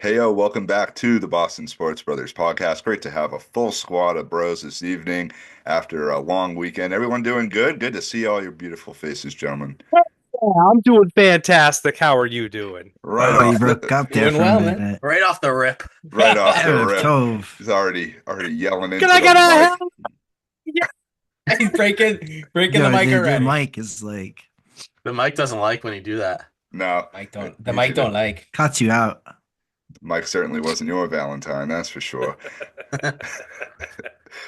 Hey, yo, welcome back to the Boston Sports Brothers podcast. Great to have a full squad of bros this evening after a long weekend. Everyone doing good? Good to see all your beautiful faces, gentlemen. Yeah, I'm doing fantastic. How are you doing? Right Oh, you off broke the up there Doing for a well, man. minute. Right off the rip. right off the Erev rip. Tov. He's already yelling Can into I the get a mic. hell? Yeah. He's breaking the Yo, mic your already. mic is like The mic doesn't like when you do that. No, Mic don't. The you mic should. don't like. cuts you out. Mike certainly wasn't your Valentine, that's for sure.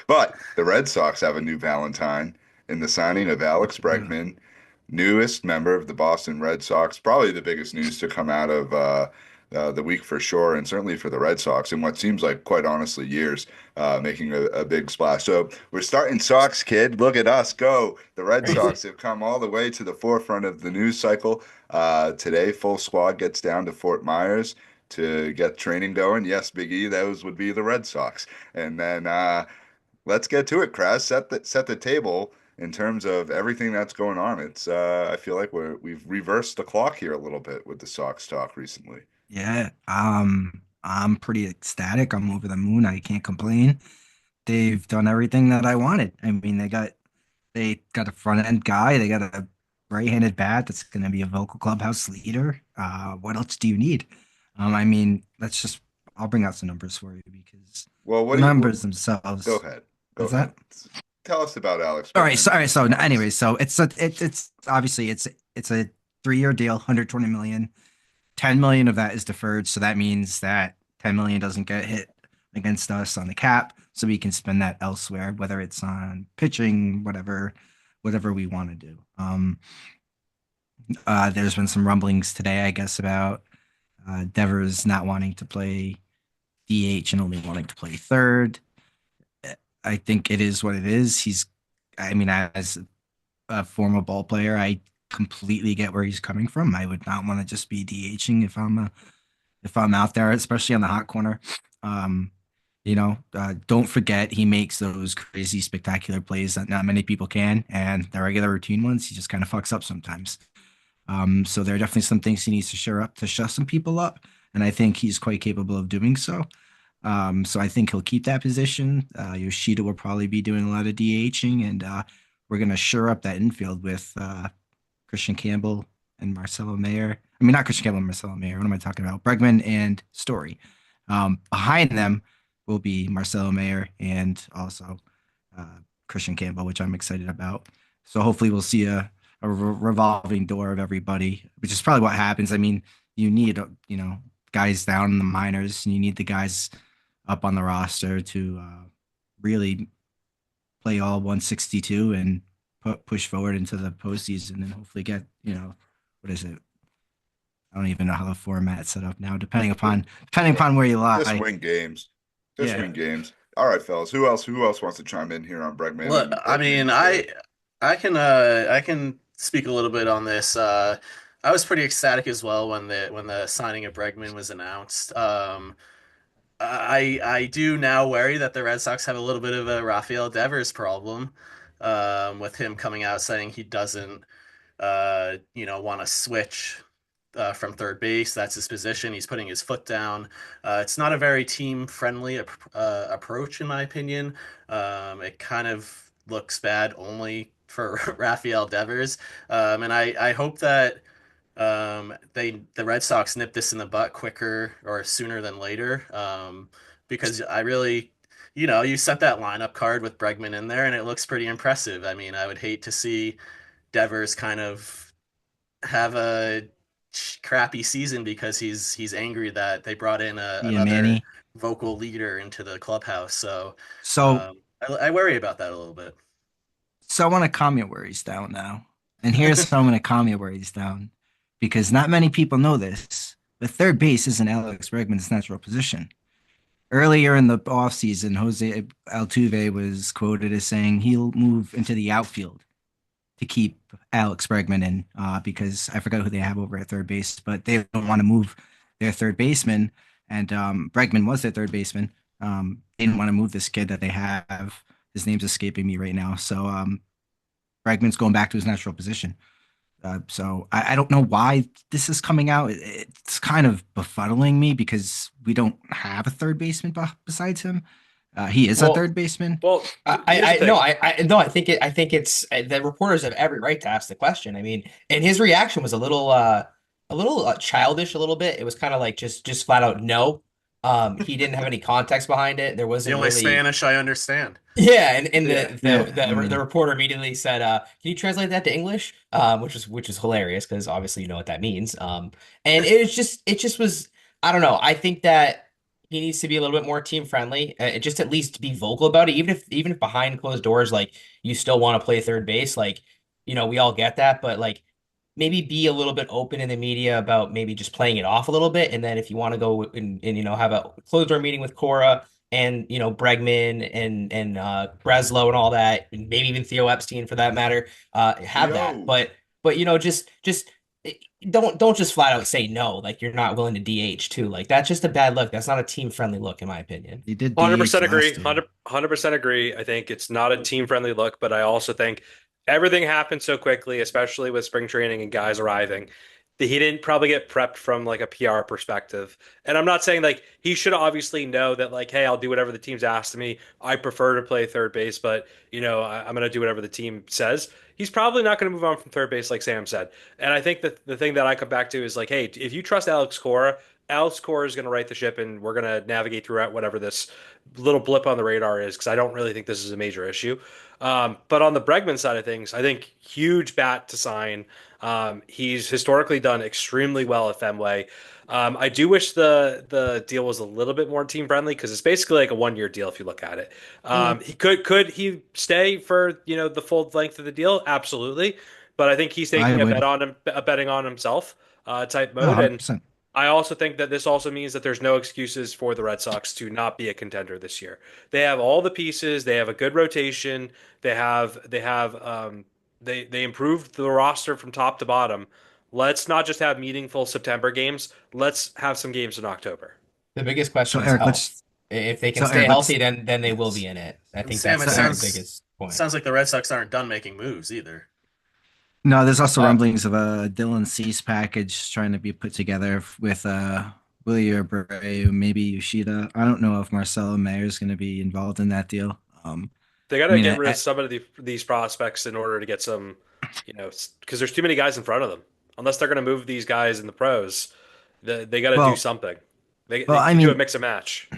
But the Red Sox have a new Valentine in the signing of Alex Yeah. Bregman, newest member of the Boston Red Sox. Probably the biggest news to come out of the week for sure, and certainly for the Red Sox in what seems like, quite honestly, years, making a big splash. So we're starting Sox Kid. Look at us go. The Red Sox have come all the way to the forefront of the news cycle. Today, full squad gets down to Fort Myers to get training going. Yes, Big E, those would be the Red Sox. And then let's get to it, Kraz. Set the table in terms of everything that's going on. It's I feel like we've reversed the clock here a little bit with the Sox talk recently. Yeah. I'm pretty ecstatic. I'm over the moon. I can't complain. They've done everything that I wanted. I mean, they got a front end guy. They got a right-handed bat that's going to be a vocal clubhouse leader. What else do you need? I mean, I'll bring out some numbers for you because Well, the what do you numbers go themselves. ahead. Go What's ahead. that? Tell us about Alex All right, Bregman and so the anyway, Sox. so it's obviously it's a 3-year deal, 120 million. 10 million of that is deferred, so that means that 10 million doesn't get hit against us on the cap, so we can spend that elsewhere, whether it's on pitching, whatever we want to do. There's been some rumblings today, I guess, about Devers not wanting to play DH and only wanting to play third. I think it is what it is. I mean, as a former ball player, I completely get where he's coming from. I would not want to just be DHing if I'm out there, especially on the hot corner. Um, don't forget he makes those crazy, spectacular plays that not many people can, and the regular routine ones he just kind of fucks up sometimes. So there are definitely some things he needs to shore up to shut some people up, and I think he's quite capable of doing so. So I think he'll keep that position. Yoshida will probably be doing a lot of DHing, and we're gonna shore up that infield with Christian Campbell and Marcelo Mayer. I mean, not Christian Campbell and Marcelo Mayer. What am I talking about? Bregman and Story. Behind them will be Marcelo Mayer and also Christian Campbell, which I'm excited about. So hopefully we'll see a revolving door of everybody, which is probably what happens. I mean, you need guys down in the minors, and you need the guys up on the roster to really play all 162 and push forward into the postseason and hopefully get, what is it? I don't even know how the format's set up now, depending upon where you Just lie. win games. Just Yeah. win games. All right, fellas. Who else wants to chime in here on Bregman Look, and I and mean, Story? I can speak a little bit on this. I was pretty ecstatic as well when the signing of Bregman was announced. I do now worry that the Red Sox have a little bit of a Rafael Devers problem, with him coming out saying he doesn't want to switch from third base. That's his position. He's putting his foot down. It's not a very team-friendly approach, in my opinion. It kind of looks bad only for Rafael Devers, and I hope that the Red Sox nip this in the butt quicker or sooner than later, because I really. You set that lineup card with Bregman in there, and it looks pretty impressive. I mean, I would hate to see Devers kind of have a crappy season because he's angry that they brought in Yeah, another Manny. vocal leader into the clubhouse. So So, I worry about that a little bit. so I want to calm your worries down now. And here's how I'm going to calm your worries down because not many people know this, but third base isn't Alex Bregman's natural position. Earlier in the offseason, Jose Altuve was quoted as saying he'll move into the outfield to keep Alex Bregman in because I forgot who they have over at third base, but they don't want to move their third baseman. And Bregman was their third baseman. They didn't want to move this kid that they have. His name's escaping me right now. So Bregman's going back to his natural position. So I don't know why this is coming out. It's kind of befuddling me because we don't have a third baseman besides him. He is a Well, third baseman. Well, here's the I no, thing. I no, I think it's the reporters have every right to ask the question. I mean, and his reaction was a little childish, a little bit. It was kind of like just flat out no. He didn't have any context behind it. There The wasn't only really. Spanish I understand. Yeah, and Yeah. I the mean, reporter immediately said, "Can you translate that to English?" Which was hilarious because obviously you know what that means. And it just was I don't know. I think that he needs to be a little bit more team friendly. Just at least be vocal about it, even if behind closed doors, like you still want to play third base, like we all get that, but like maybe be a little bit open in the media about maybe just playing it off a little bit, and then if you want to go and have a closed door meeting with Cora and Bregman and Breslow and all that, and maybe even Theo Epstein for that matter, have that. Yo. But just don't just flat out say no, like you're not willing to DH too. Like that's just a bad look. That's not a team friendly look, in my opinion. he did DH 100% agree. last year. 100% agree. I think it's not a team friendly look, but I also think everything happened so quickly, especially with spring training and guys arriving, that he didn't probably get prepped from like a PR perspective. And I'm not saying like he should obviously know that like, hey, I'll do whatever the team's asked of me. I prefer to play third base, but I'm going to do whatever the team says. He's probably not going to move on from third base, like Sam said. And I think that the thing that I come back to is like, hey, if you trust Alex Cora is going to right the ship, and we're going to navigate throughout whatever this little blip on the radar is, because I don't really think this is a major issue. But on the Bregman side of things, I think huge bat to sign. He's historically done extremely well at Fenway. I do wish the deal was a little bit more team friendly because it's basically like a 1 year deal if you look at it. He could he stay for the full length of the deal? Absolutely, but I think he's I taking would. a betting on himself type No, mode, and 100%. I also think that this also means that there's no excuses for the Red Sox to not be a contender this year. They have all the pieces. They have a good rotation. They improved the roster from top to bottom. Let's not just have meaningful September games. Let's have some games in October. The biggest So question is Eric, health. If they can so stay Eric, healthy, let's, then they will be yes. in it. I And think Sam, that's it So the Eric, biggest point. sounds like the Red Sox aren't done making moves either. no, there's also Uh, rumblings of a Dylan Cease package trying to be put together with Willie Abreu, maybe Yoshida. I don't know if Marcelo Mayer is going to be involved in that deal. They got I to mean, get rid of some of these prospects in order to get some, because there's too many guys in front of them. Unless they're going to move these guys in the pros, they got to do well, something. They well, I can do a mean, mix and match.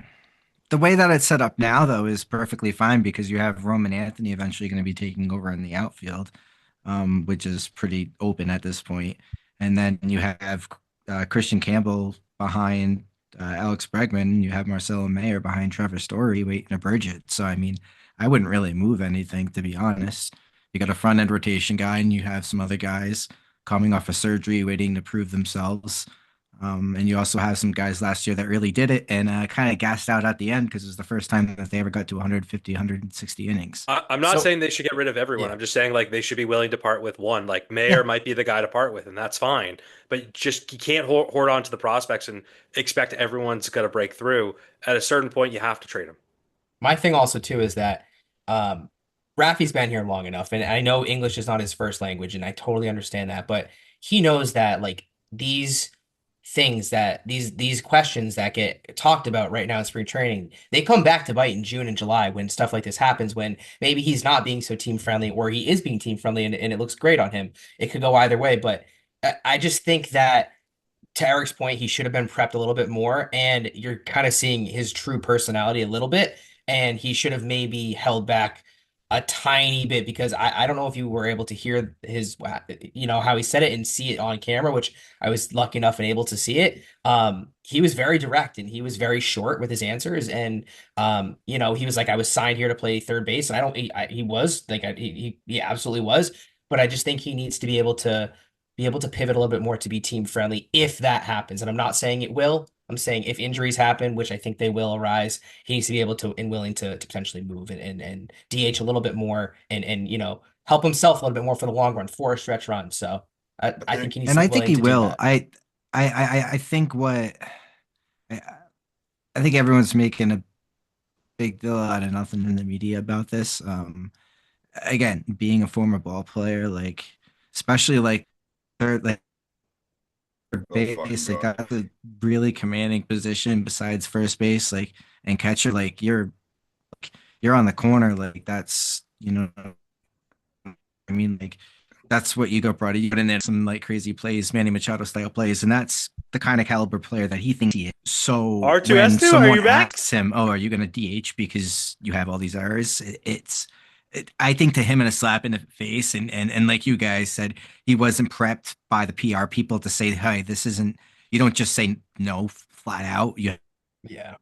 the way that it's set up now, though, is perfectly fine because you have Roman Anthony eventually going to be taking over in the outfield, which is pretty open at this point. And then you have Christian Campbell behind Alex Bregman. You have Marcelo Mayer behind Trevor Story waiting to bridge it. So, I mean, I wouldn't really move anything, to be honest. You got a front end rotation guy, and you have some other guys coming off of surgery waiting to prove themselves. And you also have some guys last year that really did it and kind of gassed out at the end because it was the first time that they ever got to 150, 160 innings. I'm not so saying they should get rid of everyone. Yeah. I'm just saying like they should be willing to part with one. Like Yeah. Mayer might be the guy to part with, and that's fine. But just you can't hoard on to the prospects and expect everyone's going to break through. At a certain point, you have to trade them. my thing also too is that um, Rafi's been here long enough, and I know English is not his first language, and I totally understand that, but he knows that like these things that these questions that get talked about right now in spring training, they come back to bite in June and July when stuff like this happens, when maybe he's not being so team friendly or he is being team friendly and it looks great on him. It could go either way, but I just think that to Eric's point, he should have been prepped a little bit more, and you're kind of seeing his true personality a little bit, and he should have maybe held back a tiny bit because I don't know if you were able to hear his how he said it and see it on camera, which I was lucky enough and able to see it. He was very direct and he was very short with his answers, and he was like, I was signed here to play third base, and I don't he was like he absolutely was, but I just think he needs to be able to pivot a little bit more to be team friendly if that happens. And I'm not saying it will. I'm saying if injuries happen, which I think they will arise, he needs to be able to and willing to potentially move and DH a little bit more and help himself a little bit more for the long run for a stretch run. So I I think think he needs And to I be think willing he to do will. that. I think I, I think everyone's making a big deal out of nothing in the media about this. Again, being a former ball player, like especially like third, like Let's fucking base, like go. that's a really commanding position besides first base, like and catcher. Like you're on the corner, like that's I mean, like that's what you got brought in. You got in there some like crazy plays, Manny Machado style plays, and that's the kind of caliber player that he thinks he is. So when R2S2, are someone you back? asks him, "Oh, are you going to DH because you have all these errors?" I think to him in a slap in the face, and like you guys said, he wasn't prepped by the PR people to say, "Hey, this isn't." You don't just say no flat out. You Yeah.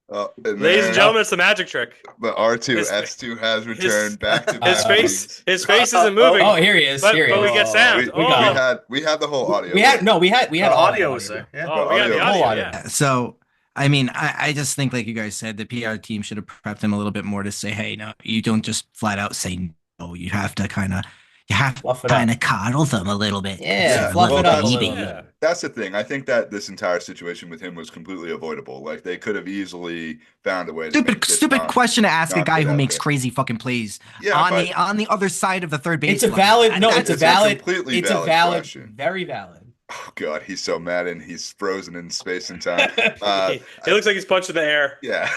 Oh, and Ladies and then Oh, gentlemen, it's the magic trick. the His R2S2 has his returned back to his back uh, face weeks. his face isn't oh, moving, here he is. Here he but we is. get Oh, sound. We We we got him. Oh, had the whole audio. We had no, we the had all the audio was audio. there. Yeah. The oh, we got the audio Whole was audio. audio. Yeah. So, I mean, I just think, like you guys said, the PR team should have prepped him a little bit more to say, hey, no, you don't just flat out say no. You have to Fluff it kind up. of coddle them a little bit because Yeah, they're Yeah, a fluff little well, it up a that's little baby. bit. Yeah. that's the thing. I think that this entire situation with him was completely avoidable. Like they could have easily found a way to Stupid, make this stupid question to ask a not guy get who out makes there. crazy fucking plays Yeah, but on the other side of the third It's a baseline. valid, no, it's a it's a valid, completely it's a valid valid, question. very valid. Oh God, he's so mad and he's frozen in space and time. Uh, He looks like he's punched in the air. Yeah.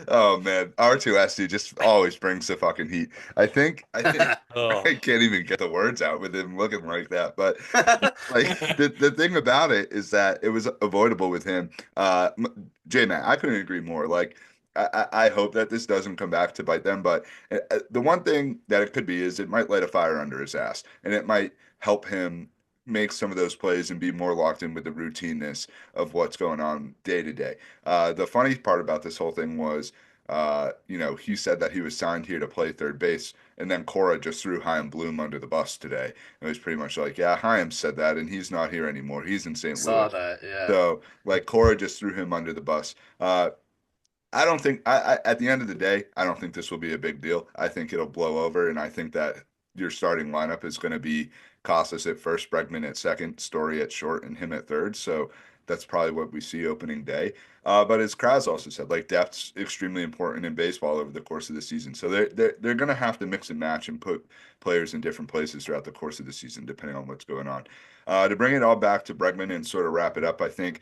Oh man, R2SD just always brings the fucking heat. I think Oh. I can't even get the words out with him looking like that. But like the thing about it is that it was avoidable with him. J-Man, I couldn't agree more. Like I hope that this doesn't come back to bite them, but the one thing that it could be is it might light a fire under his ass, and it might help him make some of those plays and be more locked in with the routineness of what's going on day to day. The funny part about this whole thing was, he said that he was signed here to play third base, and then Cora just threw Chaim Bloom under the bus today. It was pretty much like, yeah, Chaim said that, and he's not here anymore. He's in St. Saw Louis. that. Yeah. So, like, Cora just threw him under the bus. I don't think at the end of the day, I don't think this will be a big deal. I think it'll blow over, and I think that your starting lineup is going to be Costas at first, Bregman at second, Story at short, and him at third. So that's probably what we see opening day. But as Kraz also said, like depth's extremely important in baseball over the course of the season. So they're going to have to mix and match and put players in different places throughout the course of the season, depending on what's going on. To bring it all back to Bregman and sort of wrap it up, I think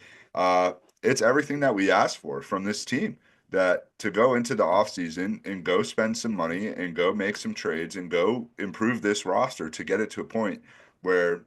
it's everything that we asked for from this team that to go into the offseason and go spend some money and go make some trades and go improve this roster to get it to a point where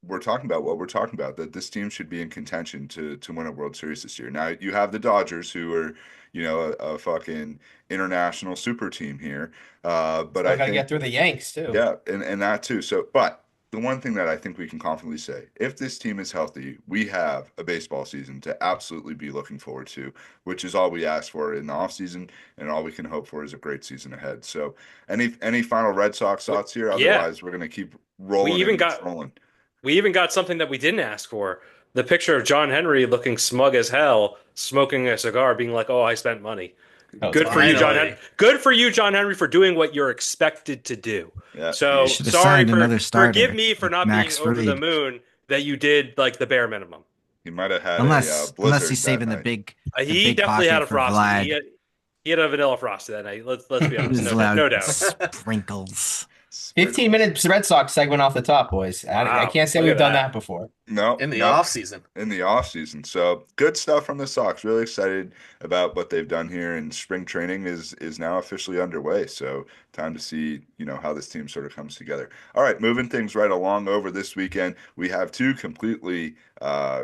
we're talking about what we're talking about, that this team should be in contention to win a World Series this year. Now you have the Dodgers who are, a fucking international super team here. But Still I got to think get through the Yanks too. yeah, and that too. So, but the one thing that I think we can confidently say, if this team is healthy, we have a baseball season to absolutely be looking forward to, which is all we ask for in the offseason, and all we can hope for is a great season ahead. So, any final Red Sox thoughts here? Yeah. Otherwise, we're gonna keep We rolling even and got trolling. we even got something that we didn't ask for. The picture of John Henry looking smug as hell, smoking a cigar, being like, "Oh, I spent money." That was Good for you, great. John Henry. Finally. Good for you, John Henry, for doing what you're expected to do. Yeah, You So should have sorry signed for another forgive starter me for like not being Max over the Fried, moon that you did like the bare minimum. he might have had a unless blizzard he's that saving night. the He big definitely had pocket a for frosty. Vlad. He had a vanilla frosty that night. Let's be He honest. was No allowed doubt. sprinkles. 15 Sprinkles. minutes Red Sox segment off the top, boys. I Wow, can't say look we've at done that. that before. No, In the no. off season. In the off season. So good stuff from the Sox. Really excited about what they've done here, and spring training is now officially underway. So time to see, how this team sort of comes together. All right, moving things right along over this weekend, we have two completely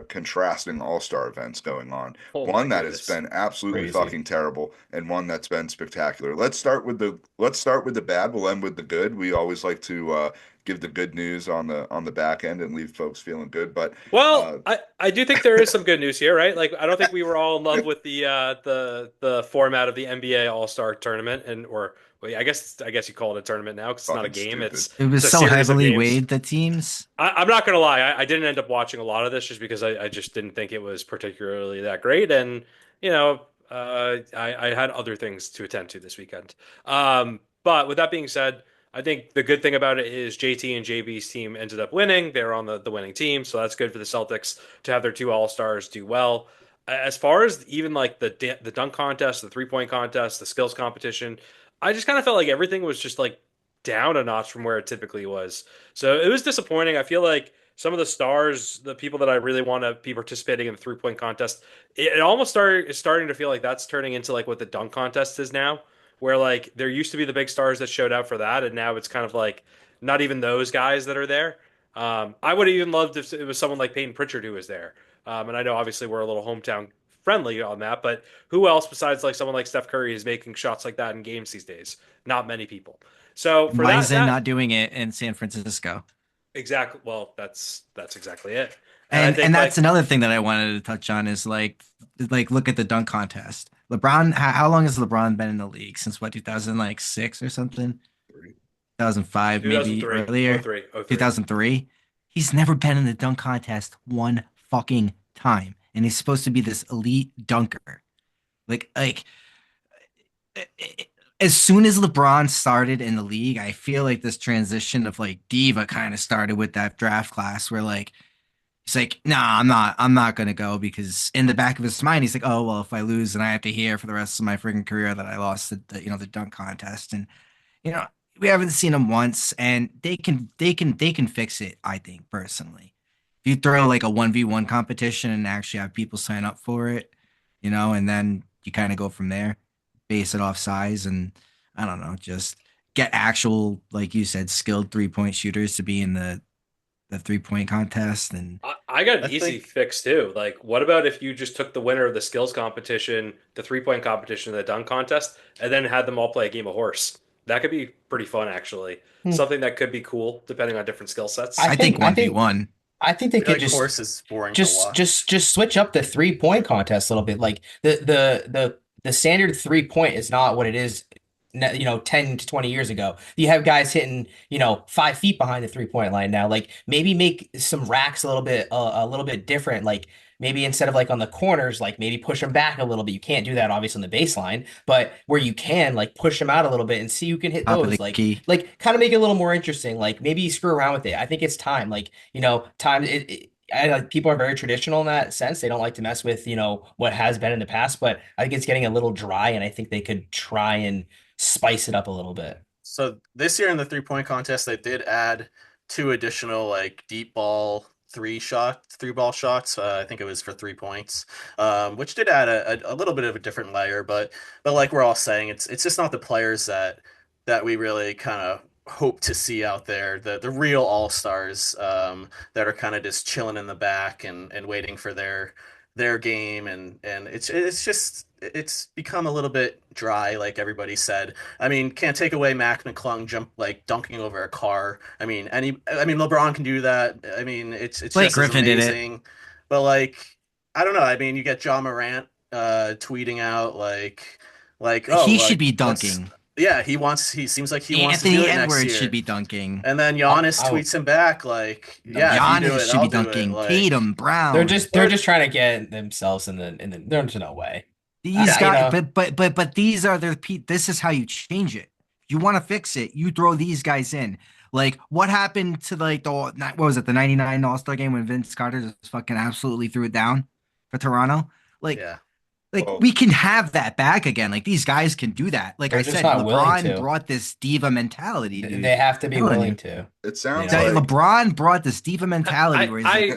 contrasting all-star events going on. Oh my One that has goodness. been absolutely Crazy. fucking terrible, and one that's been spectacular. Let's start with the bad. We'll end with the good. We always like to give the good news on the back end and leave folks feeling good. But Well, uh, I do think there is some good news here, right? Like I don't think we were all in love with the format of the NBA All-Star tournament or well, I guess you call it a tournament now because it's not a fucking game. stupid. It It's was a so series of heavily games. weighed the teams. I'm not gonna lie, I didn't end up watching a lot of this just because I just didn't think it was particularly that great, and I had other things to attend to this weekend. But with that being said, I think the good thing about it is JT and JB's team ended up winning. They're on the winning team, so that's good for the Celtics to have their two All Stars do well. As far as even like the dunk contest, the 3-point contest, the skills competition, I just kind of felt like everything was just like down a notch from where it typically was. So it was disappointing. I feel like some of the stars, the people that I really want to be participating in the 3-point contest, it almost is starting to feel like that's turning into like what the dunk contest is now, where like there used to be the big stars that showed out for that, and now it's kind of like not even those guys that are there. I would have even loved if it was someone like Peyton Pritchard who was there. And I know obviously we're a little hometown friendly on that, but who else besides like someone like Steph Curry is making shots like that in games these days? Not many people. So for Why is it that not doing it in San Francisco? exactly, well, that's exactly it. And I And think that's like another thing that I wanted to touch on is like look at the dunk contest. LeBron, how long has LeBron been in the league? Since what, 2006 or something? 2005, maybe 2003, oh earlier, three, oh three. 2003. He's never been in the dunk contest one fucking time, and he's supposed to be this elite dunker. Like as soon as LeBron started in the league, I feel like this transition of like diva kind of started with that draft class where like he's like, nah, I'm not gonna go because in the back of his mind, he's like, oh well, if I lose, then I have to hear for the rest of my freaking career that I lost the dunk contest, and you know we haven't seen him once, and they can fix it. I think personally, if you throw like a 1v1 competition and actually have people sign up for it, and then you kind of go from there, base it off size, and I don't know, just get actual, like you said, skilled 3-point shooters to be in the 3-point contest, and I got an I easy think fix too. Like, what about if you just took the winner of the skills competition, the 3-point competition, and the dunk contest, and then had them all play a game of horse? That could be pretty fun, actually. Hmm. Something that could be cool depending on different skill I sets. I think think I think 1v1. I think I they feel could like horse is boring to just watch. just just switch up the 3-point contest a little bit. Like the standard 3-point is not what it is, 10 to 20 years ago. You have guys hitting, 5 feet behind the 3-point line now. Like maybe make some racks a little bit different. Like maybe instead of like on the corners, like maybe push them back a little bit. You can't do that obviously on the baseline, but where you can like push them out a little bit and see who can hit Top of those. the Like key. like kind of make it a little more interesting. Like maybe screw around with it. I think it's time. Like, time like people are very traditional in that sense. They don't like to mess with, what has been in the past, but I think it's getting a little dry, and I think they could try and spice it up a little bit. So this year in the 3-point contest, they did add two additional like deep ball three ball shots. I think it was for 3 points, which did add a little bit of a different layer. But like we're all saying, it's just not the players that we really kind of hope to see out there. The real all stars that are kind of just chilling in the back and waiting for their game, and it's become a little bit dry, like everybody said. I mean, can't take away Mac McClung dunking over a car. I mean LeBron can do that. I mean, it's Blake just as Griffin did it. amazing. But like, I don't know. I mean, you get John Morant tweeting out like oh He should like be let's dunking. yeah, he seems like he wants to do Anthony it next Edwards should year. be dunking. And then I'll, Giannis I'll, tweets him back like, yeah, if you do Giannis it, should I'll be do it. dunking. Like, Tatum, they're Brown. just they're just trying to get themselves in the there's no way. These You guys, know, but these are this is how you change it. If you want to fix it, you throw these guys in. Like what happened to like what was it, the 99 All-Star game when Vince Carter just fucking absolutely threw it down for Toronto? Like yeah. like Well, we can have that back again. Like these guys can do that. Like I they're just said, not willing LeBron to. brought this diva mentality, dude. They have to be Telling willing you. to. it You sounds know, like LeBron brought this diva mentality I where he's like,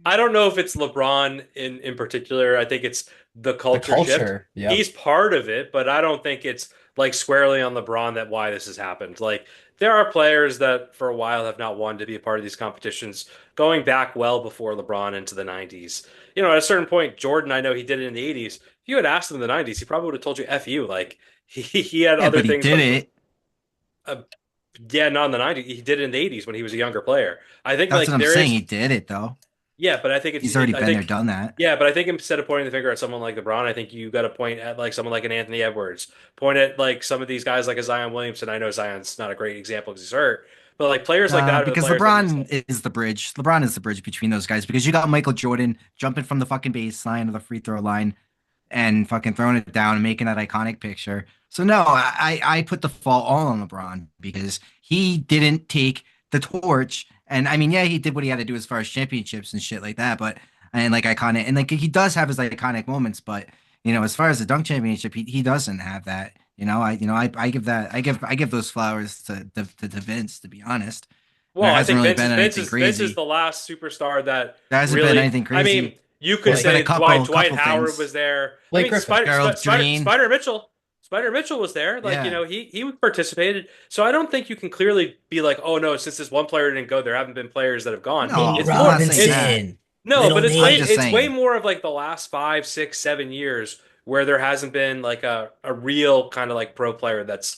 I I don't know if it's LeBron in particular. I think it's the the culture shift. culture. Yep. He's part of it, but I don't think it's like squarely on LeBron that why this has happened. Like there are players that for a while have not wanted to be a part of these competitions, going back well before LeBron into the 90s. At a certain point, Jordan, I know he did it in the 80s. If you had asked him in the 90s, he probably would have told you F you. Like he had yeah, other but he things, did but it. uh, yeah, not in the 90s. He did it in the 80s when he was a younger player. I think That's like what I'm there saying. is He did it though. yeah, but I think He's already I been there, think done that. yeah, but I think instead of pointing the finger at someone like LeBron, I think you got to point at like someone like an Anthony Edwards. Point at like some of these guys like a Zion Williamson. I know Zion's not a great example because he's hurt, but like players like that are the Because players that need to. LeBron is the bridge. LeBron is the bridge between those guys because you got Michael Jordan jumping from the fucking baseline or the free throw line and fucking throwing it down and making that iconic picture. So no, I put the fault all on LeBron because he didn't take the torch. And I mean, yeah, he did what he had to do as far as championships and shit like that. But and like iconic and like he does have his iconic moments, but as far as the dunk championship, he doesn't have that. I give those flowers to Vince, to be honest. Well, There I hasn't think really been anything Vince is crazy. the last superstar that There hasn't been really. anything I mean, crazy. you could There's been Blake, a say couple Dwight couple Howard was things. there. I Blake mean, Griffin. Gerald Green. Spider Mitchell was there. Like, Yeah. he participated. So I don't think you can clearly be like, oh no, since this one player didn't go, there haven't been players that have gone. Nate No, It's I'm more. not saying It's that. Robinson. No, Little but I'm Nate. just it's way saying. more of like the last 5, 6, 7 years where there hasn't been like a real kind of like pro player that's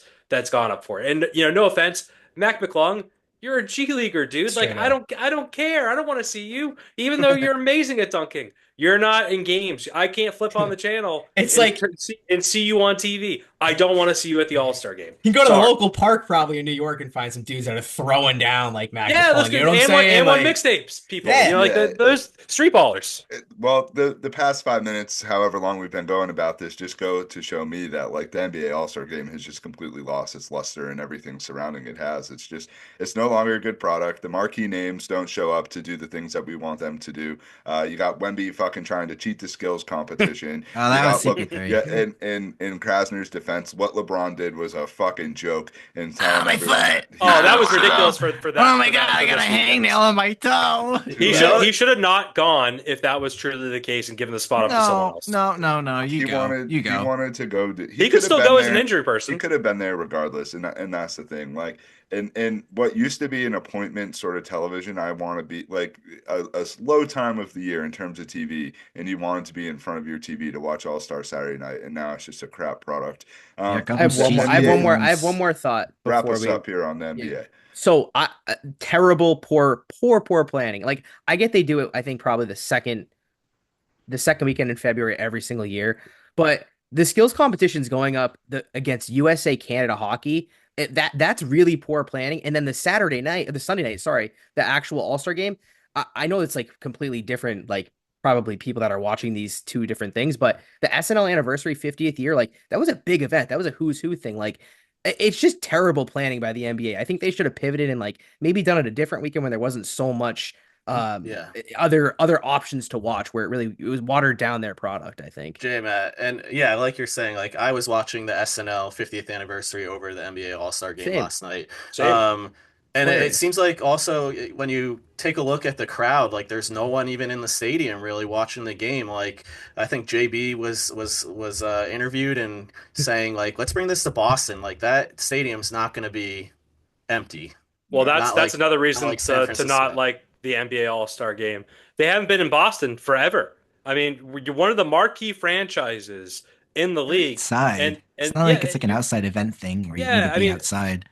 gone up for it. And no offense, Mac McClung, you're a G leaguer, dude. Like Straight up. I don't care. I don't want to see you, even though you're amazing at dunking. You're not in games. I can't flip on the channel It's like and see you on TV. I don't want to see you at the All-Star game. you can go to the Sorry. local park probably in New York and find some dudes that are throwing down like Mac Yeah, let's McClung. You get know what I'm saying? and one Like, mixtapes, people. yeah. Like Yeah. those street ballers. Well, the past 5 minutes, however long we've been going about this, just go to show me that like the NBA All-Star Game has just completely lost its luster and everything surrounding it has. It's no longer a good product. The marquee names don't show up to do the things that we want them to do. You got Wemby fucking trying to cheat the skills competition. Oh, You that was got look, CP3. yeah, in Krasner's defense, what LeBron did was a fucking joke and Oh, telling my everyone foot. that Oh, that was was ridiculous wrong. for that. Oh my for God, that I for got a this weekend. hangnail on my toe. He should have not gone if that was truly the case and given the spot up to someone else. No. You go. You He go. wanted to go. He He could could have still been go as an there. injury He person. could have been there regardless, and that's the thing. Like, and what used to be an appointment sort of television, I want to be like a slow time of the year in terms of TV, and you wanted to be in front of your TV to watch All Star Saturday Night, and now it's just a crap product. Here I have comes one more. I have cheesy one more. NBA, I have one ones. more thought wrap before us we. up here on the Yeah. NBA. So terrible, poor planning. Like I get they do it. I think probably the second weekend in February every single year, but the skills competition's going up against USA Canada hockey. That's really poor planning. And then the Sunday night, sorry, the actual All-Star game. I know it's like completely different. Like probably people that are watching these two different things, but the SNL anniversary 50th year, like that was a big event. That was a who's who thing. Like it's just terrible planning by the NBA. I think they should have pivoted and like maybe done it a different weekend when there wasn't so much Yeah. other options to watch where it was watered down their product, I think. Matt, and yeah, like you're saying, like I was watching the SNL 50th anniversary over the NBA All-Star game Same. last night. Same. And it Hilarious. seems like also when you take a look at the crowd, like there's no one even in the stadium really watching the game. Like I think JB was interviewed and saying like, let's bring this to Boston. Like that stadium's not going to be empty. Well, Not that's like another not reason like San to not Francisco. like the NBA All-Star game. They haven't been in Boston forever. I mean, you're one of the marquee franchises in the league, Outside. It's and not like yeah, it's like an outside event thing where you need yeah. to I be mean, outside.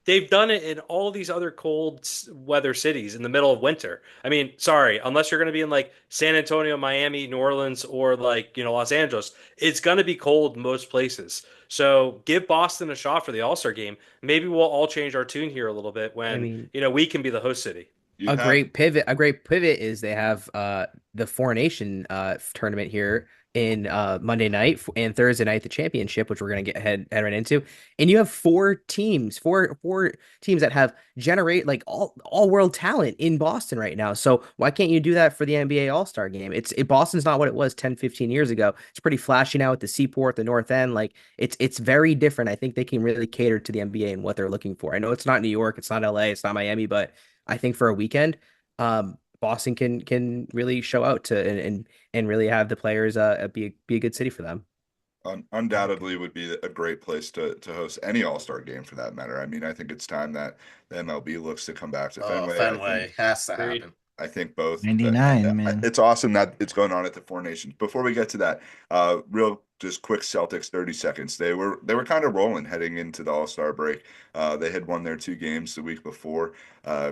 they've done it in all these other cold weather cities in the middle of winter. I mean, sorry, unless you're going to be in like San Antonio, Miami, New Orleans, or like, Los Angeles, it's going to be cold most places. So give Boston a shot for the All-Star game. Maybe we'll all change our tune here a little bit I when, mean, we can be the host city. You have a great pivot is they have the Four Nation tournament here in Monday night and Thursday night the championship, which we're gonna head right into, and you have four teams that have generate like all world talent in Boston right now. So why can't you do that for the NBA All-Star game? Boston's not what it was 10, 15 years ago. It's pretty flashy now with the Seaport, the North End. Like it's very different. I think they can really cater to the NBA and what they're looking for. I know it's not New York, it's not LA, it's not Miami, but I think for a weekend, Boston can really show out to and really have the players be a good city for them. undoubtedly would be a great place to host any All-Star game for that matter. I mean, I think it's time that the MLB looks to come back to Oh, Fenway. Fenway has to Agreed. happen. I think both. 99, man. It's awesome that it's going on at the Four Nations. Before we get to that, real just quick Celtics 30 seconds. They were kind of rolling heading into the All-Star break. They had won their 2 games the week before.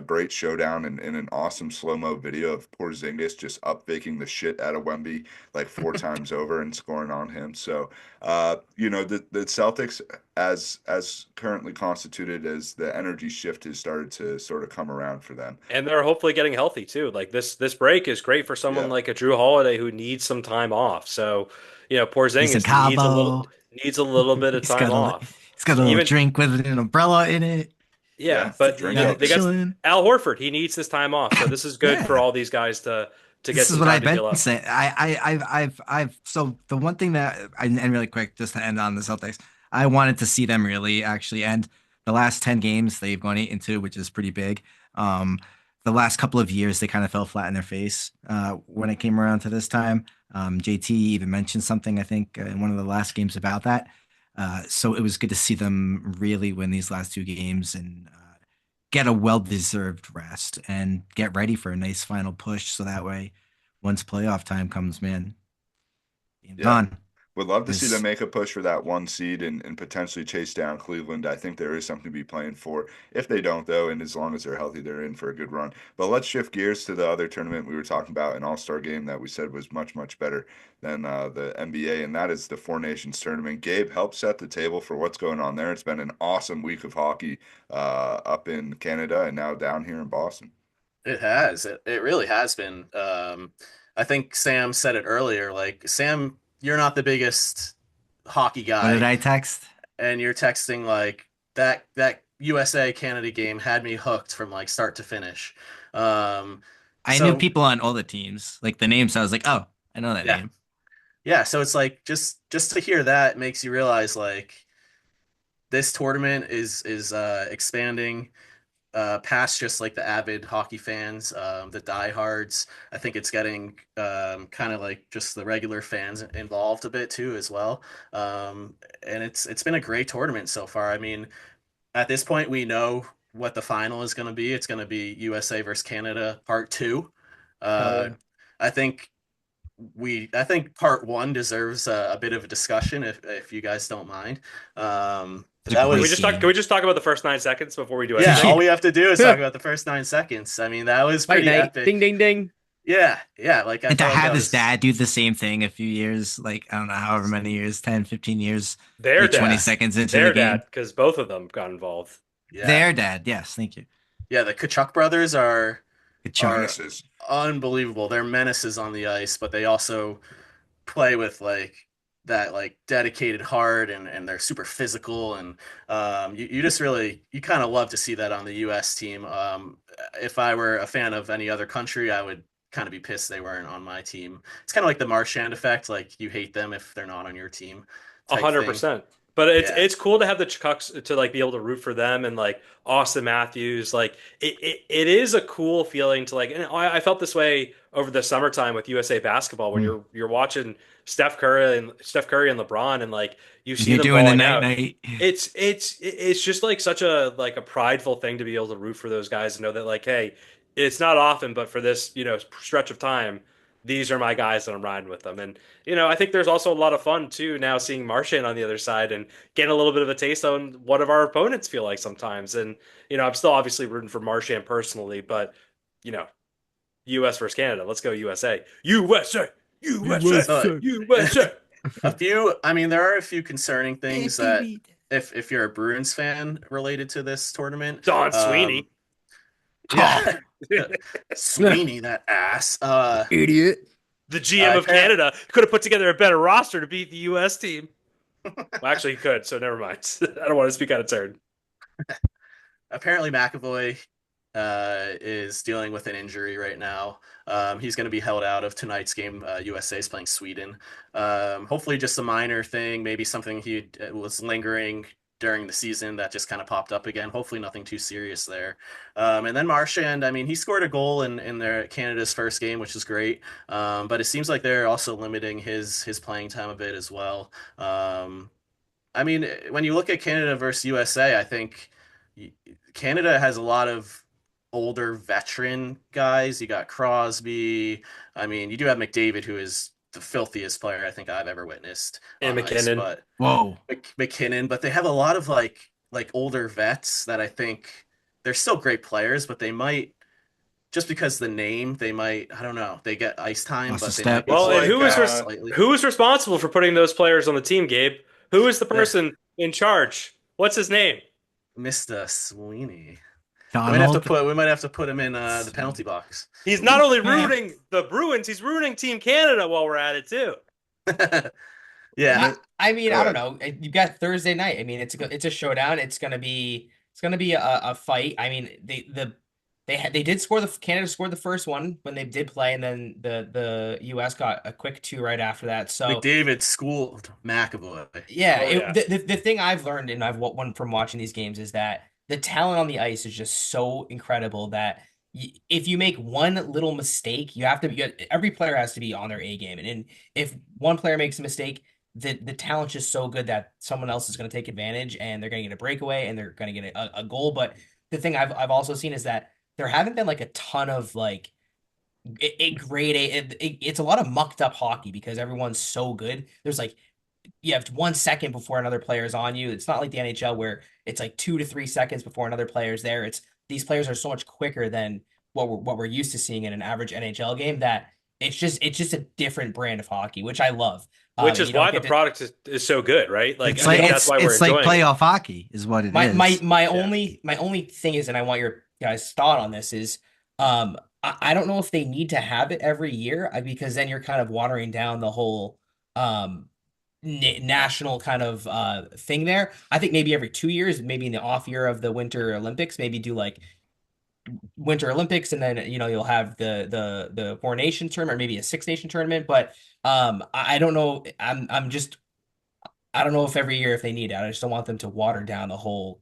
Great showdown and an awesome slow-mo video of Porzingis just up faking the shit out of Wemby like 4 times over and scoring on him. So the Celtics as currently constituted, as the energy shift has started to sort of come around for them. And they're hopefully getting healthy too. Like this break is great for someone Yeah. like a Drew Holiday who needs some time off. So, He's in Porzingis Cabo. needs a little bit of He's time got off. he's got a little Even drink with an umbrella in it. Yeah, Yeah, but drink they got chilling. Al Horford. He needs this time off. So this is good for Yeah. all these guys to get This is some what time I've to heal been up. saying. So the one thing that and really quick, just to end on the Celtics, I wanted to see them really actually end. The last 10 games they've gone 8-2, which is pretty big. Um, the last couple of years they kind of fell flat in their face when it came around to this time. JT even mentioned something I think in one of the last games about that. So it was good to see them really win these last two games and get a well-deserved rest and get ready for a nice final push. So that way, once playoff time comes, man, game's Yeah. on. Would love to see them Because make a push for that one seed and potentially chase down Cleveland. I think there is something to be playing for. If they don't, though, and as long as they're healthy, they're in for a good run. But let's shift gears to the other tournament we were talking about, an All-Star game that we said was much, much better than the NBA, and that is the Four Nations tournament. Gabe, help set the table for what's going on there. It's been an awesome week of hockey up in Canada and now down here in Boston. It has. It really has been. I think Sam said it earlier. Like, Sam, you're not the biggest hockey what did guy, I text? and you're texting like that USA Canada game had me hooked from like start to finish. Um, I knew so people on all the teams, like the names. So I was like, oh, I know that yeah, name. yeah. So it's like just to hear that makes you realize like this tournament is expanding past just like the avid hockey fans, the diehards. I think it's getting kind of like just the regular fans involved a bit too as well. And it's been a great tournament so far. I mean, at this point, we know what the final is going to be. It's going to be USA versus Canada Part Two. Hell Uh, yeah. I think I think Part One deserves a bit of a discussion if you guys don't mind. It's a That Can we great just was talk? Can we game. just talk about the first 9 seconds before we do Yeah, anything? all we have to do is talk about the first 9 seconds. I mean, that was Fight pretty night. Ding epic. ding ding. Yeah, yeah. Like I And to felt like have that his was dad do the same thing a few years, like, I don't know, however many years, 10, 15 years, Their like 20 yeah, dad, seconds into the their game. dad, because both of them got involved. yeah, Their dad. Yes, thank you. yeah. The Kachuk brothers Good chuck. are Menaces. unbelievable. They're menaces on the ice, but they also play with like that like dedicated heart and they're super physical and you just really you kind of love to see that on the US team. If I were a fan of any other country, I would kind of be pissed they weren't on my team. It's kind of like the Marchand effect, like you hate them if they're not on your team A type hundred thing. percent. But it's Yeah. it's cool to have the Chucks to like be able to root for them and like Austin Matthews. Like it is a cool feeling to like. And I felt this way over the summertime with USA basketball when Mm. you're watching Steph Curry and LeBron and like you And see you're them doing the balling night out. night. It's just like such a like a prideful thing to be able to root for those guys and know that like hey, it's not often, but for this stretch of time, these are my guys that I'm riding with them and. I think there's also a lot of fun too now seeing Marchand on the other side and getting a little bit of a taste on what of our opponents feel like sometimes. And, I'm still obviously rooting for Marchand personally, but, you know, US versus Canada. Let's go USA. USA! USA! So USA! I mean, there are a few concerning Hey, things that baby. if you're a Bruins fan related to this tournament, Don Sweeney. yeah, Sweeney, that ass. Idiot. The GM of Apparently, Canada could have put together a better roster to beat the US team. Well, actually, he could, so never mind. I don't want to speak out of turn. apparently McAvoy is dealing with an injury right now. He's going to be held out of tonight's game. USA is playing Sweden. Hopefully, just a minor thing, maybe something he was lingering during the season that just kind of popped up again. Hopefully, nothing too serious there. And then Marchand, I mean, he scored a goal in their Canada's first game, which is great. But it seems like they're also limiting his playing time a bit as well. I mean, when you look at Canada versus USA, I think Canada has a lot of older veteran guys. You got Crosby. I mean, you do have McDavid, who is the filthiest player I think I've ever witnessed And on ice, McKinnon. but Whoa. McKinnon. But they have a lot of like older vets that I think they're still great players, but they might just because the name, they might, I don't know, they get ice time, Lost a but they might step. be Looks Well, and like bullied who is slightly. who is responsible for putting those players on the team, Gabe? Who is the Uh, person in charge? What's his name? Mr. Sweeney. Donald. We might have to put him in the penalty box. He's not only rooting the Bruins, he's rooting Team Canada while we're at it too. Yeah, I mean, Go I don't ahead. know. You've got Thursday night. I mean, it's a showdown. It's gonna be a fight. I mean, the they did score Canada scored the first one when they did play, and then the US got a quick two right after that. So McDavid schooled McAvoy. yeah, Oh yeah. the thing I've learned and I've won from watching these games is that the talent on the ice is just so incredible that if you make one little mistake, every player has to be on their A game, and if one player makes a mistake, the talent's just so good that someone else is going to take advantage and they're going to get a breakaway and they're going to get a goal. But the thing I've also seen is that there haven't been like a ton of like a grade A. It's a lot of mucked up hockey because everyone's so good. There's like you have 1 second before another player is on you. It's not like the NHL where it's like 2 to 3 seconds before another player's there. It's these players are so much quicker than what we're used to seeing in an average NHL game that it's just a different brand of hockey, which I love. Which And is you don't why the get to product is so good, right? Like It's I like think that's why we're it's like enjoying it. playoff hockey is what it my my is. my Yeah. only thing is, and I want your guys' thought on this is, I don't know if they need to have it every year because then you're kind of watering down the whole um national kind of thing there. I think maybe every 2 years, maybe in the off year of the Winter Olympics, maybe do like Winter Olympics, and then you'll have the Four Nations tournament, or maybe a Six Nation tournament. But I don't know. I don't know if every year if they need it. I just don't want them to water down the whole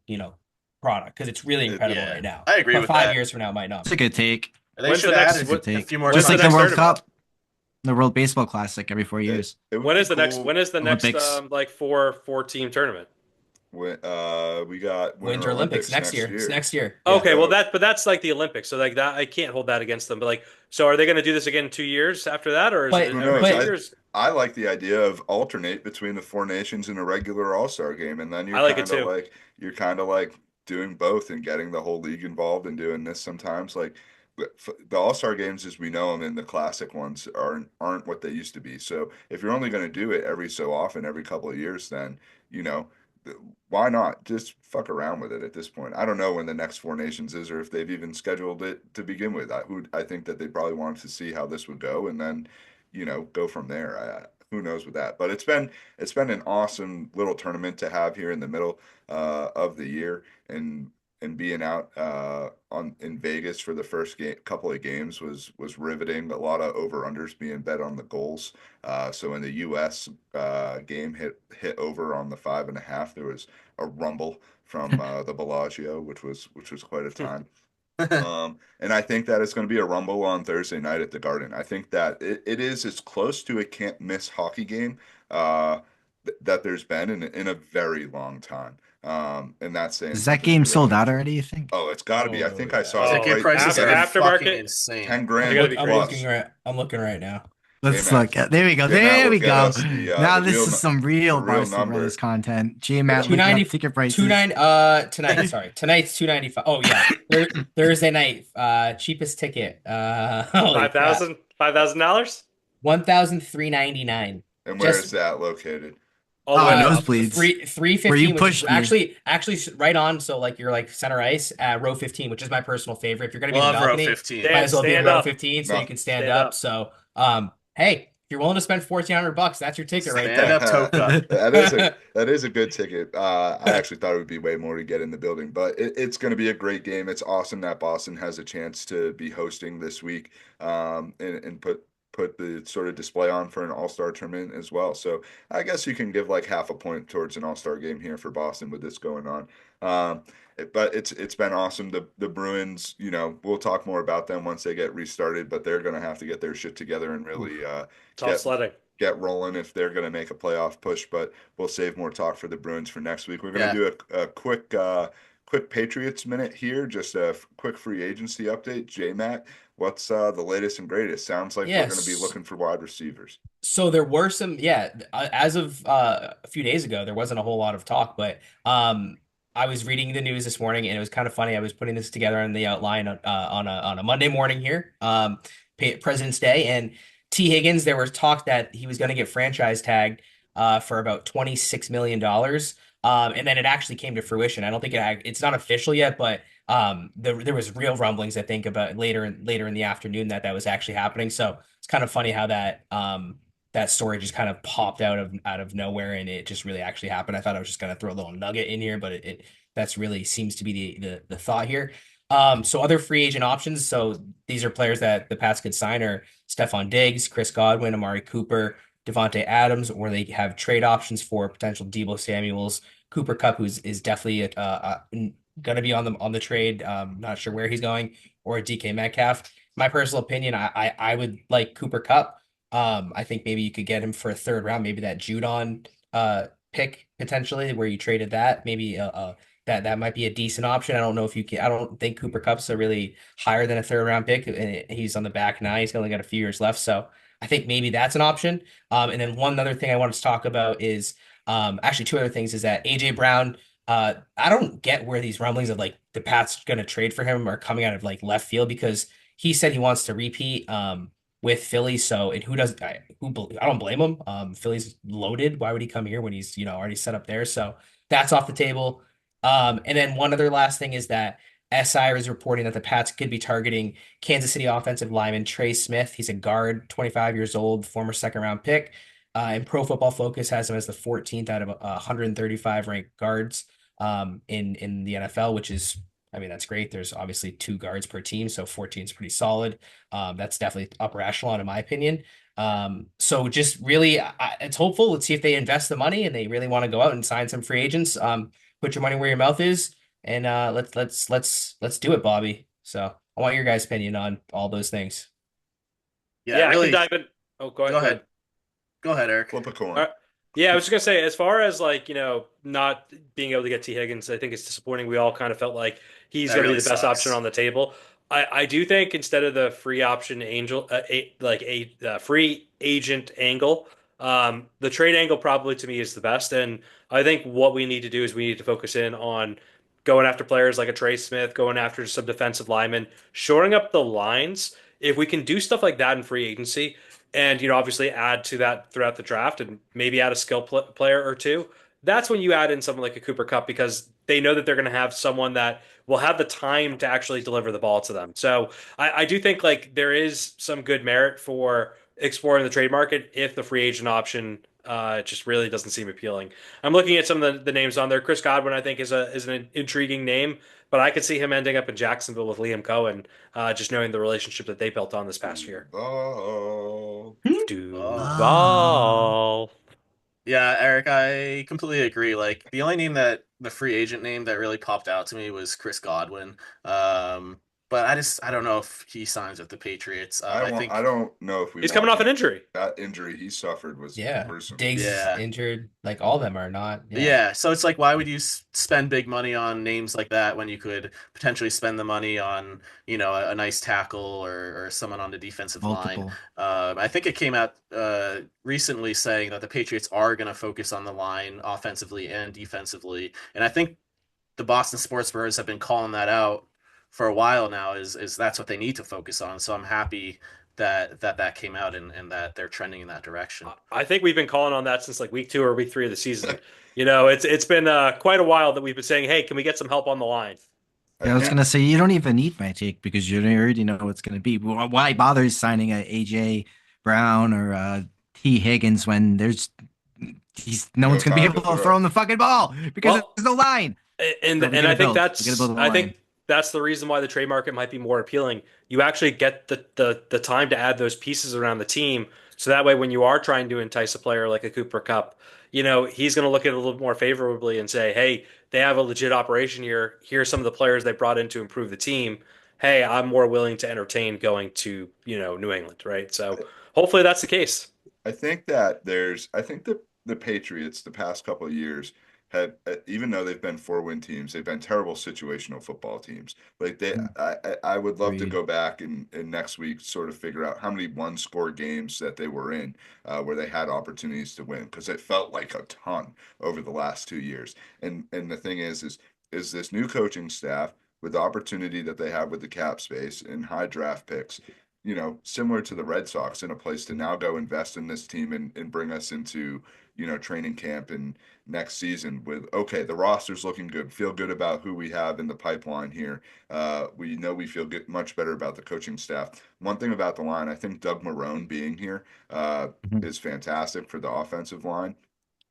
product because it's really incredible Yeah, right now. I agree But with 5 years that. from now it might not It's a be. good take. They When's should the have next added Good a take. few more when's Just the like times. the next World tournament? Cup, the World Baseball Classic every 4 years. It would When be is the next cool. when is the next Olympics. like four team tournament? When we got Winter Winter Olympics Olympics next next year. It's year. next year. Yeah. Okay, well So that's like the Olympics. So like that I can't hold that against them. But like so are they going to do this again in 2 years after that or is But it who every knows? two but years? I like the idea of alternate between the Four Nations and a regular All-Star game, and then I like it too. you're kind of like doing both and getting the whole league involved and doing this sometimes. Like the All-Star games as we know them and the classic ones aren't what they used to be. So if you're only going to do it every so often, every couple of years, then you know why not just fuck around with it at this point? I don't know when the next Four Nations is or if they've even scheduled it to begin with. I think that they probably wanted to see how this would go and then, go from there. Who knows with that? But it's been an awesome little tournament to have here in the middle of the year and being out on in Vegas for the first couple of games was riveting. A lot of over unders being bet on the goals. So in the U.S. Game hit over on the 5.5. There was a rumble from the Bellagio, which was quite a time. And I think that it's going to be a rumble on Thursday night at the Garden. I think that it is as close to a can't miss hockey game that there's been in a very long time. And that's saying Is that something game for the sold out NHL. already, you think? Oh, it's got to be. I Oh think I saw yeah. the Ticket Oh, prices prices are are fucking aftermarket. insane. 10 You grand gotta be I'm crazy. plus. looking right now. Let's J-Matt, look at there we go. J-Matt There will we get go. us Now the this is some the real real Varsity Brothers number. content. J-Matt Yeah. looking 290 up ticket prices. 29 tonight, sorry. Tonight's 295. Oh yeah. Thursday night, cheapest ticket. Holy Five crap. thousand, $5,000? 1,399. And where is Just that located? All the Oh, way up. nosebleeds. three Where you fifteen, which is pushed me. actually right on. So like you're like center ice at row 15, which is my personal favorite. If you're gonna be in the Love row balcony, 15. might Dan, as well be in stand row up. 15 so No. you can stand Stand up. up. So hey, if you're willing to spend $1,400, that's your ticket right Stand there. up, Toka. That is a good ticket. I actually thought it would be way more to get in the building, but it's going to be a great game. It's awesome that Boston has a chance to be hosting this week, and put the sort of display on for an All-Star tournament as well. So I guess you can give like half a point towards an All-Star game here for Boston with this going on. But it's been awesome. The Bruins, we'll talk more about them once they get restarted, but they're going to have to get their shit together and really Tough get sledding. get rolling if they're going to make a playoff push. But we'll save more talk for the Bruins for next week. We're going to do a quick Patriots minute here, just a quick free agency update. J-Mac, what's the latest and greatest? Sounds like we're going to be Yes. looking for wide receivers. So there were some, as of a few days ago, there wasn't a whole lot of talk, but I was reading the news this morning and it was kind of funny. I was putting this together on the outline on a Monday morning here, President's Day, and T. Higgins, there was talk that he was going to get franchise tagged for about $26 million. And then it actually came to fruition. I don't think it's not official yet, but there was real rumblings, I think, about later in the afternoon that was actually happening. So it's kind of funny how that story just kind of popped out of nowhere and it just really actually happened. I thought I was just gonna throw a little nugget in here, but it that's really seems to be the thought here. So other free agent options. So these are players that the Pats could sign are Stephon Diggs, Chris Godwin, Amari Cooper, Devontae Adams, or they have trade options for potential Deebo Samuels, Cooper Cup, who's is definitely going to be on the trade. Not sure where he's going, or DK Metcalf. My personal opinion, I would like Cooper Cup. I think maybe you could get him for a third round, maybe that Judon pick potentially, where you traded that, maybe that might be a decent option. I don't know if you can. I don't think Cooper Cup's a really higher than a third round pick, and he's on the back nine. He's only got a few years left, so I think maybe that's an option. And then one other thing I wanted to talk about is actually two other things is that AJ Brown. I don't get where these rumblings of like the Pats going to trade for him are coming out of like left field because he said he wants to repeat with Philly. So and who does I don't blame him. Philly's loaded. Why would he come here when he's already set up there? So that's off the table. And then one other last thing is that SI is reporting that the Pats could be targeting Kansas City offensive lineman Trey Smith. He's a guard, 25 years old, former second round pick. And Pro Football Focus has him as the 14th out of 135 ranked guards in the NFL, which is, I mean, that's great. There's obviously two guards per team, so 14 is pretty solid. That's definitely upper echelon in my opinion. So just really, it's hopeful. Let's see if they invest the money and they really want to go out and sign some free agents. Put your money where your mouth is, and let's do it, Bobby. So I want your guys' opinion on all those things. Yeah, Yeah, I can really. dive in. Oh, go Go ahead. ahead. Go ahead, Eric. Flip a coin. All right. Yeah, I was just gonna say, as far as like, not being able to get T. Higgins, I think it's disappointing. We all kind of felt like he's That gonna be really the best option sucks. on the table. I do think instead of the free option angel, free agent angle, the trade angle probably to me is the best. And I think what we need to do is we need to focus in on going after players like a Trey Smith, going after some defensive linemen, shoring up the lines. If we can do stuff like that in free agency, and obviously add to that throughout the draft and maybe add a player or two, that's when you add in someone like a Cooper Cup because they know that they're going to have someone that will have the time to actually deliver the ball to them. So I do think like there is some good merit for exploring the trade market if the free agent option just really doesn't seem appealing. I'm looking at some of the names on there. Chris Godwin, I think, is an intriguing name, but I could see him ending up in Jacksonville with Liam Cohen, just knowing the relationship that they built on this past year. Oh, Oh. Duval. Yeah, Eric, I completely agree. Like the only name that the free agent name that really popped out to me was Chris Godwin. But I don't know if he signs with the Patriots. I I think don't know if we He's coming want off an him. injury. That injury he suffered was Yeah, gruesome. Diggs is yeah. injured. Like all of them are not. Yeah, Yeah, so it's like, why would you spend big money on names like that when you could potentially spend the money on, a nice tackle or someone on the defensive line? Multiple. I think it came out recently saying that the Patriots are going to focus on the line offensively and defensively, and I think the Boston Sports Birds have been calling that out for a while now. Is that's what they need to focus on? So I'm happy that came out and that they're trending in that direction. I think we've been calling on that since like week 2 or week 3 of the season. It's been quite a while that we've been saying, "Hey, can we get some help on the line?" I Yeah, I was can't. gonna say you don't even need my take because you already know what's gonna be. Why bother signing a AJ Brown or T Higgins when no No one's gonna be time able to to throw throw. him the fucking ball because Well, there's no line. and So we and gotta I think build. We gotta that's build a I think line. that's the reason why the trade market might be more appealing. You actually get the time to add those pieces around the team, so that way when you are trying to entice a player like a Cooper Cup, he's going to look at it a little more favorably and say, "Hey, they have a legit operation here. Here's some of the players they brought in to improve the team. Hey, I'm more willing to entertain going to New England, right?" So hopefully that's the case. I think the Patriots the past couple of years had, even though they've been four-win teams, they've been terrible situational football teams. Like I would love to Agreed. go back and next week sort of figure out how many one-score games that they were in where they had opportunities to win because it felt like a ton over the last 2 years. And the thing is this new coaching staff with the opportunity that they have with the cap space and high draft picks, similar to the Red Sox, in a place to now go invest in this team and bring us into, training camp and next season with, okay, the roster's looking good, feel good about who we have in the pipeline here. We know we feel good, much better about the coaching staff. One thing about the line, I think Doug Marrone being here Mhm. is fantastic for the offensive line.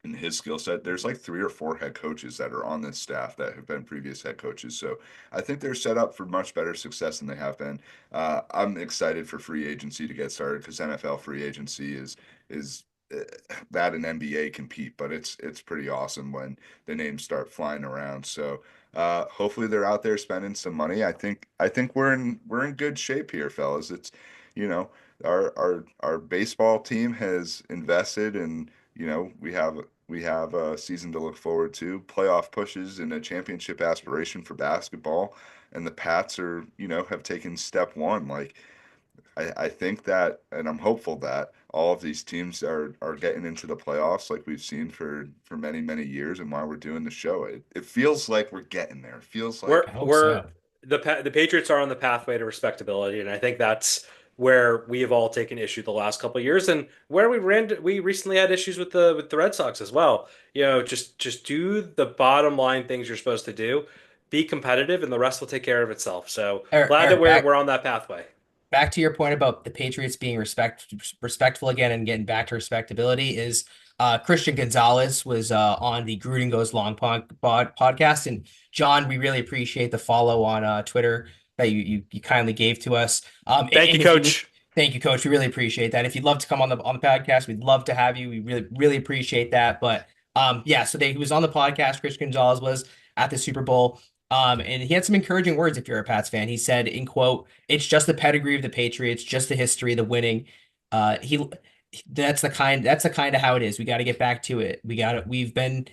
in his skill set. There's like 3 or 4 head coaches that are on this staff that have been previous head coaches. So I think they're set up for much better success than they have been. I'm excited for free agency to get started because NFL free agency is that an NBA compete, but it's pretty awesome when the names start flying around. So hopefully they're out there spending some money. I think we're in good shape here, fellas. It's you know our baseball team has invested and we have a season to look forward to, playoff pushes and a championship aspiration for basketball, and the Pats have taken step one. Like I think that, and I'm hopeful that all of these teams are getting into the playoffs like we've seen for many, many years, and why we're doing the show. It feels like we're getting there. It feels like We're I hope we're so. the Patriots are on the pathway to respectability, and I think that's where we have all taken issue the last couple of years, and where we recently had issues with the Red Sox as well. Just do the bottom line things you're supposed to do, be competitive, and the rest will take care of itself. So glad that Eric, we're on that pathway. back to your point about the Patriots being respectful again and getting back to respectability is Christian Gonzalez was on the Gruden Goes Long podcast. And John, we really appreciate the follow on Twitter that you kindly gave to us. Thank you, And if you Coach. thank you, Coach. We really appreciate that. If you'd love to come on the podcast, we'd love to have you. We really appreciate that. But yeah, so he was on the podcast. Christian Gonzalez was at the Super Bowl. And he had some encouraging words if you're a Pats fan. He said, in quote, "It's just the pedigree of the Patriots, just the history, the winning. He that's the kind of how it is. We got to get back to it. We've been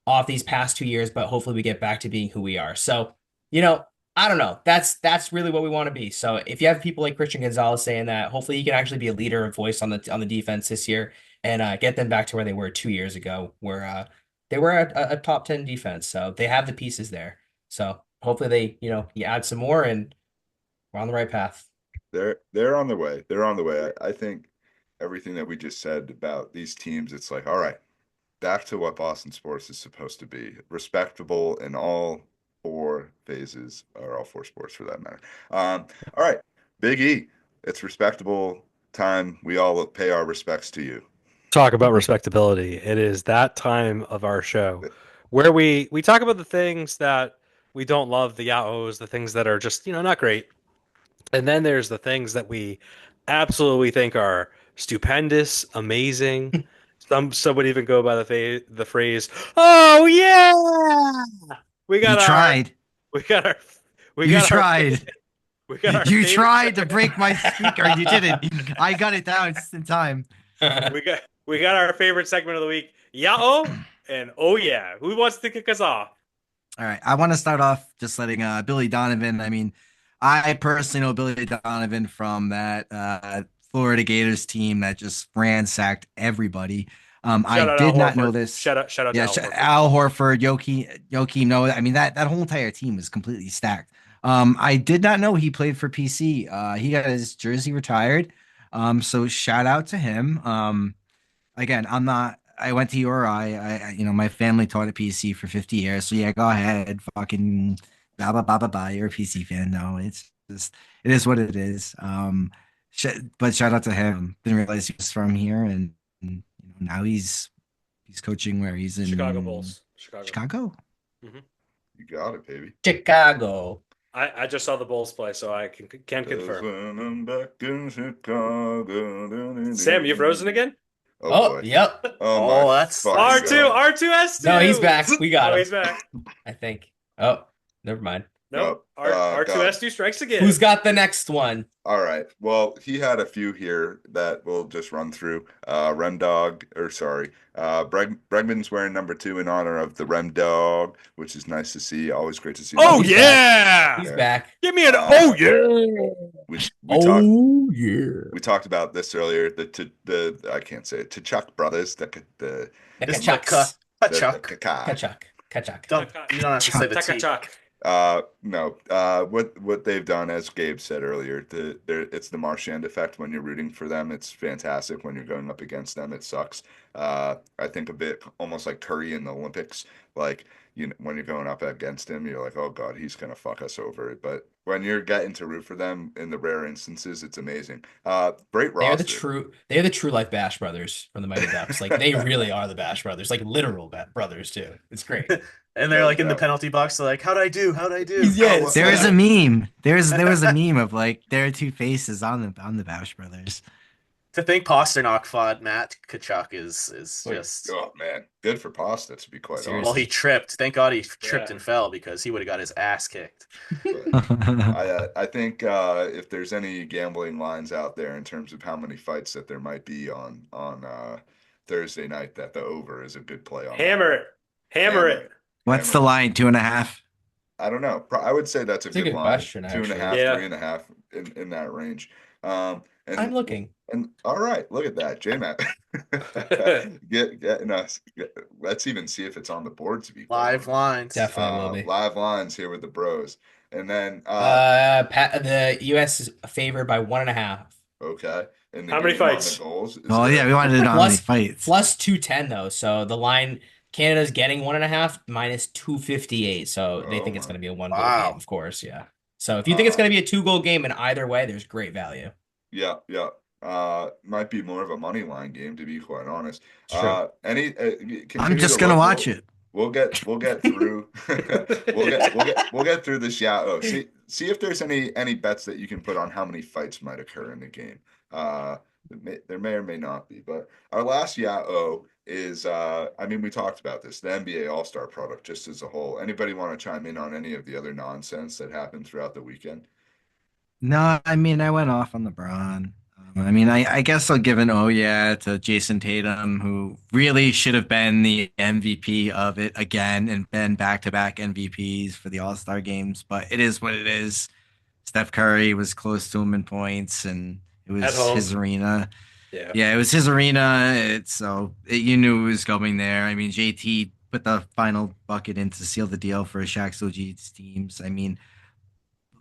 off these past 2 years, but hopefully we get back to being who we are." So, you know, I don't know. That's really what we want to be. So if you have people like Christian Gonzalez saying that, hopefully he can actually be a leader and voice on the defense this year and get them back to where they were 2 years ago, where they were a top 10 defense. So they have the pieces there. So hopefully you add some more and we're on the right path. they're on the way. They're on the way. I think everything that we just said about these teams, it's like, all right, back to what Boston sports is supposed to be. Respectable in all 4 phases, or all 4 sports for that matter. All right, Big E, it's respectable time. We all pay our respects to you. Talk about respectability. It is that time of our show where we talk about the things that we don't love, the yaos, the things that are just, not great. And then there's the things that we absolutely think are stupendous, amazing. Some would even go by the phrase, "Oh yeah!" We You got our tried. we got our we You got our tried. we got our You favorite tried to segment. break my speaker. You didn't. I got it down just in time. We got our favorite segment of the week, Yao and oh yeah. Who wants to kick us off? All right. I want to start off just letting Billy Donovan. I mean, I personally know Billy Donovan from that Florida Gators team that just ransacked everybody. I Shout out Al did not know Horford. this. Shout out to Yeah, Al Horford. Al Horford, Yoki Noah. I mean, that whole entire team is completely stacked. I did not know he played for PC. He got his jersey retired. So shout out to him. Again, I'm not. I went to URI. My family taught at PC for 50 years. So yeah, go ahead, fucking blah blah blah blah blah. You're a PC fan. No, it's just it is what it is. But shout out to him. Didn't realize he was from here, and now he's coaching where he's in Chicago Bulls. Chicago. Mm-hmm. You got it, baby. Chicago. I just saw the Bulls play, so I can confirm. When I'm back in Chicago. Sam, you frozen again? Oh Oh, boy. yep. Oh my that's fucking R2, God. R2S2. No, he's back. We got him. He's back. I think. Oh, never mind. Nope. God. R2S2 strikes again. Who's got the next one? All right. Well, he had a few here that we'll just run through. Bregman's wearing number 2 in honor of the Rem Dog, which is nice to see. Always great to see. Oh He's yeah! He's Yeah. back. Give me an oh yeah! We talked about this earlier. I can't say it. T'Chak brothers. The Kachuk. Kaka. Kachuk. You don't have to say the T. Chuck. No. What they've done, as Gabe said earlier, it's the Marchand effect. When you're rooting for them, it's fantastic. When you're going up against them, it sucks. I think a bit almost like Curry in the Olympics. Like when you're going up against him, you're like, oh God, he's gonna fuck us over. But when you're getting to root for them in the rare instances, it's amazing. Great roster. They are the true life Bash brothers from the Mighty Ducks. Like they really are the Bash brothers, like literal brothers too. It's great. And they're No like in the doubt. penalty box, they're like, how'd I do? How'd I do? Oh, Yes. There was a Yeah. meme. There was a meme of like there are two faces on the Bausch brothers. To think Pasternak fought Matt Kachuk is Wait. just Oh man, good for Pasta, to be quite well, Seriously. he tripped. Thank God he tripped Yeah. and fell because he would have got his ass kicked. honest. I think if there's any gambling lines out there in terms of how many fights that there might be on Thursday night, that the over is a good play on that Hammer one. it. Hammer it. What's the line? 2.5. I don't know. I would say that's a It's a good good line. question, Two and a actually. half, Yeah. 3.5 in that range. I'm And looking. all right, look at that, J-Matt. Getting us. Let's even see if it's on the board, to be quite Live honest. lines. Definitely will be. Live lines here with the bros. And then The U.S. is favored by 1.5. okay. And the How many game on the fights? goals, is Oh there yeah, we wanted to know how many fights. Plus 210 though. So the line Canada's getting 1.5 minus 258. So they Oh think it's my. going to be a 1 goal Wow. game, of course. Yeah. So if you think it's going to be a 2 goal game in either way, there's great value. Yeah, yeah. Might be more of a money line game, to be quite honest. It's true. I'm Continue just to gonna look. watch it. We'll get through. We'll get through this Yao. See if there's any bets that you can put on how many fights might occur in the game. There may or may not be, but our last Yao is I mean, we talked about this, the NBA All-Star product just as a whole. Anybody want to chime in on any of the other nonsense that happened throughout the weekend? No, I mean I went off on LeBron. I mean I guess I'll give an oh yeah to Jason Tatum, who really should have been the MVP of it again and been back-to-back MVPs for the All-Star games. But it is what it is. Steph Curry was close to him in points, and it At was home. his arena. Yeah. Yeah, it was his arena. You knew it was going there. I mean, JT put the final bucket in to seal the deal for Shaq's OG's teams. I mean,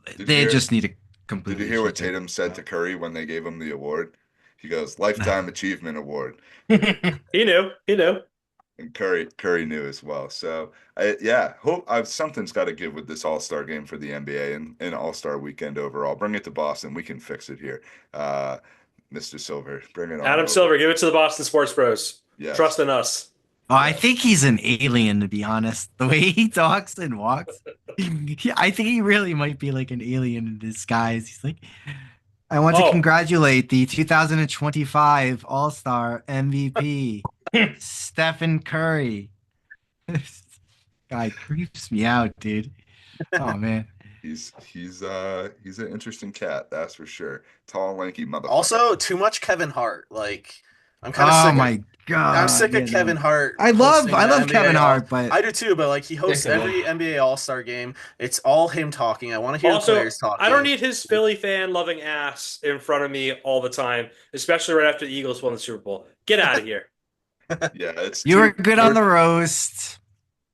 Did you they hear? just need to Did you completely hear what shut their. Tatum said to Curry when they gave him the award? He goes, "Lifetime Achievement Award." He knew. He knew. And Curry knew as well. So hope something's got to give with this All-Star game for the NBA and All-Star weekend overall. Bring it to Boston. We can fix it here. Mr. Silver, bring it on Adam over. Silver, give it to the Boston Sports Bros. Yes. Trust in us. Oh, I think he's an alien, to be honest. The way he talks and walks, I think he really might be like an alien in disguise. He's like, I want to Oh. congratulate the 2025 All-Star MVP, Stephen Curry. This guy creeps me out, dude. Oh man. He's an interesting cat, that's for sure. Tall, lanky motherfucker. Also, too much Kevin Hart. Like, I'm kind of Oh sick. my god. I'm sick of yeah, Kevin no. Hart. I love hosting the NBA Kevin Hart, but I do too, but like he hosts Predictable. every NBA All-Star game. It's all him talking. I want to hear the Also, players talking. I don't need his Philly fan loving ass in front of me all the time, especially right after the Eagles won the Super Bowl. Get out of here. Yeah, it's you were good on the roast.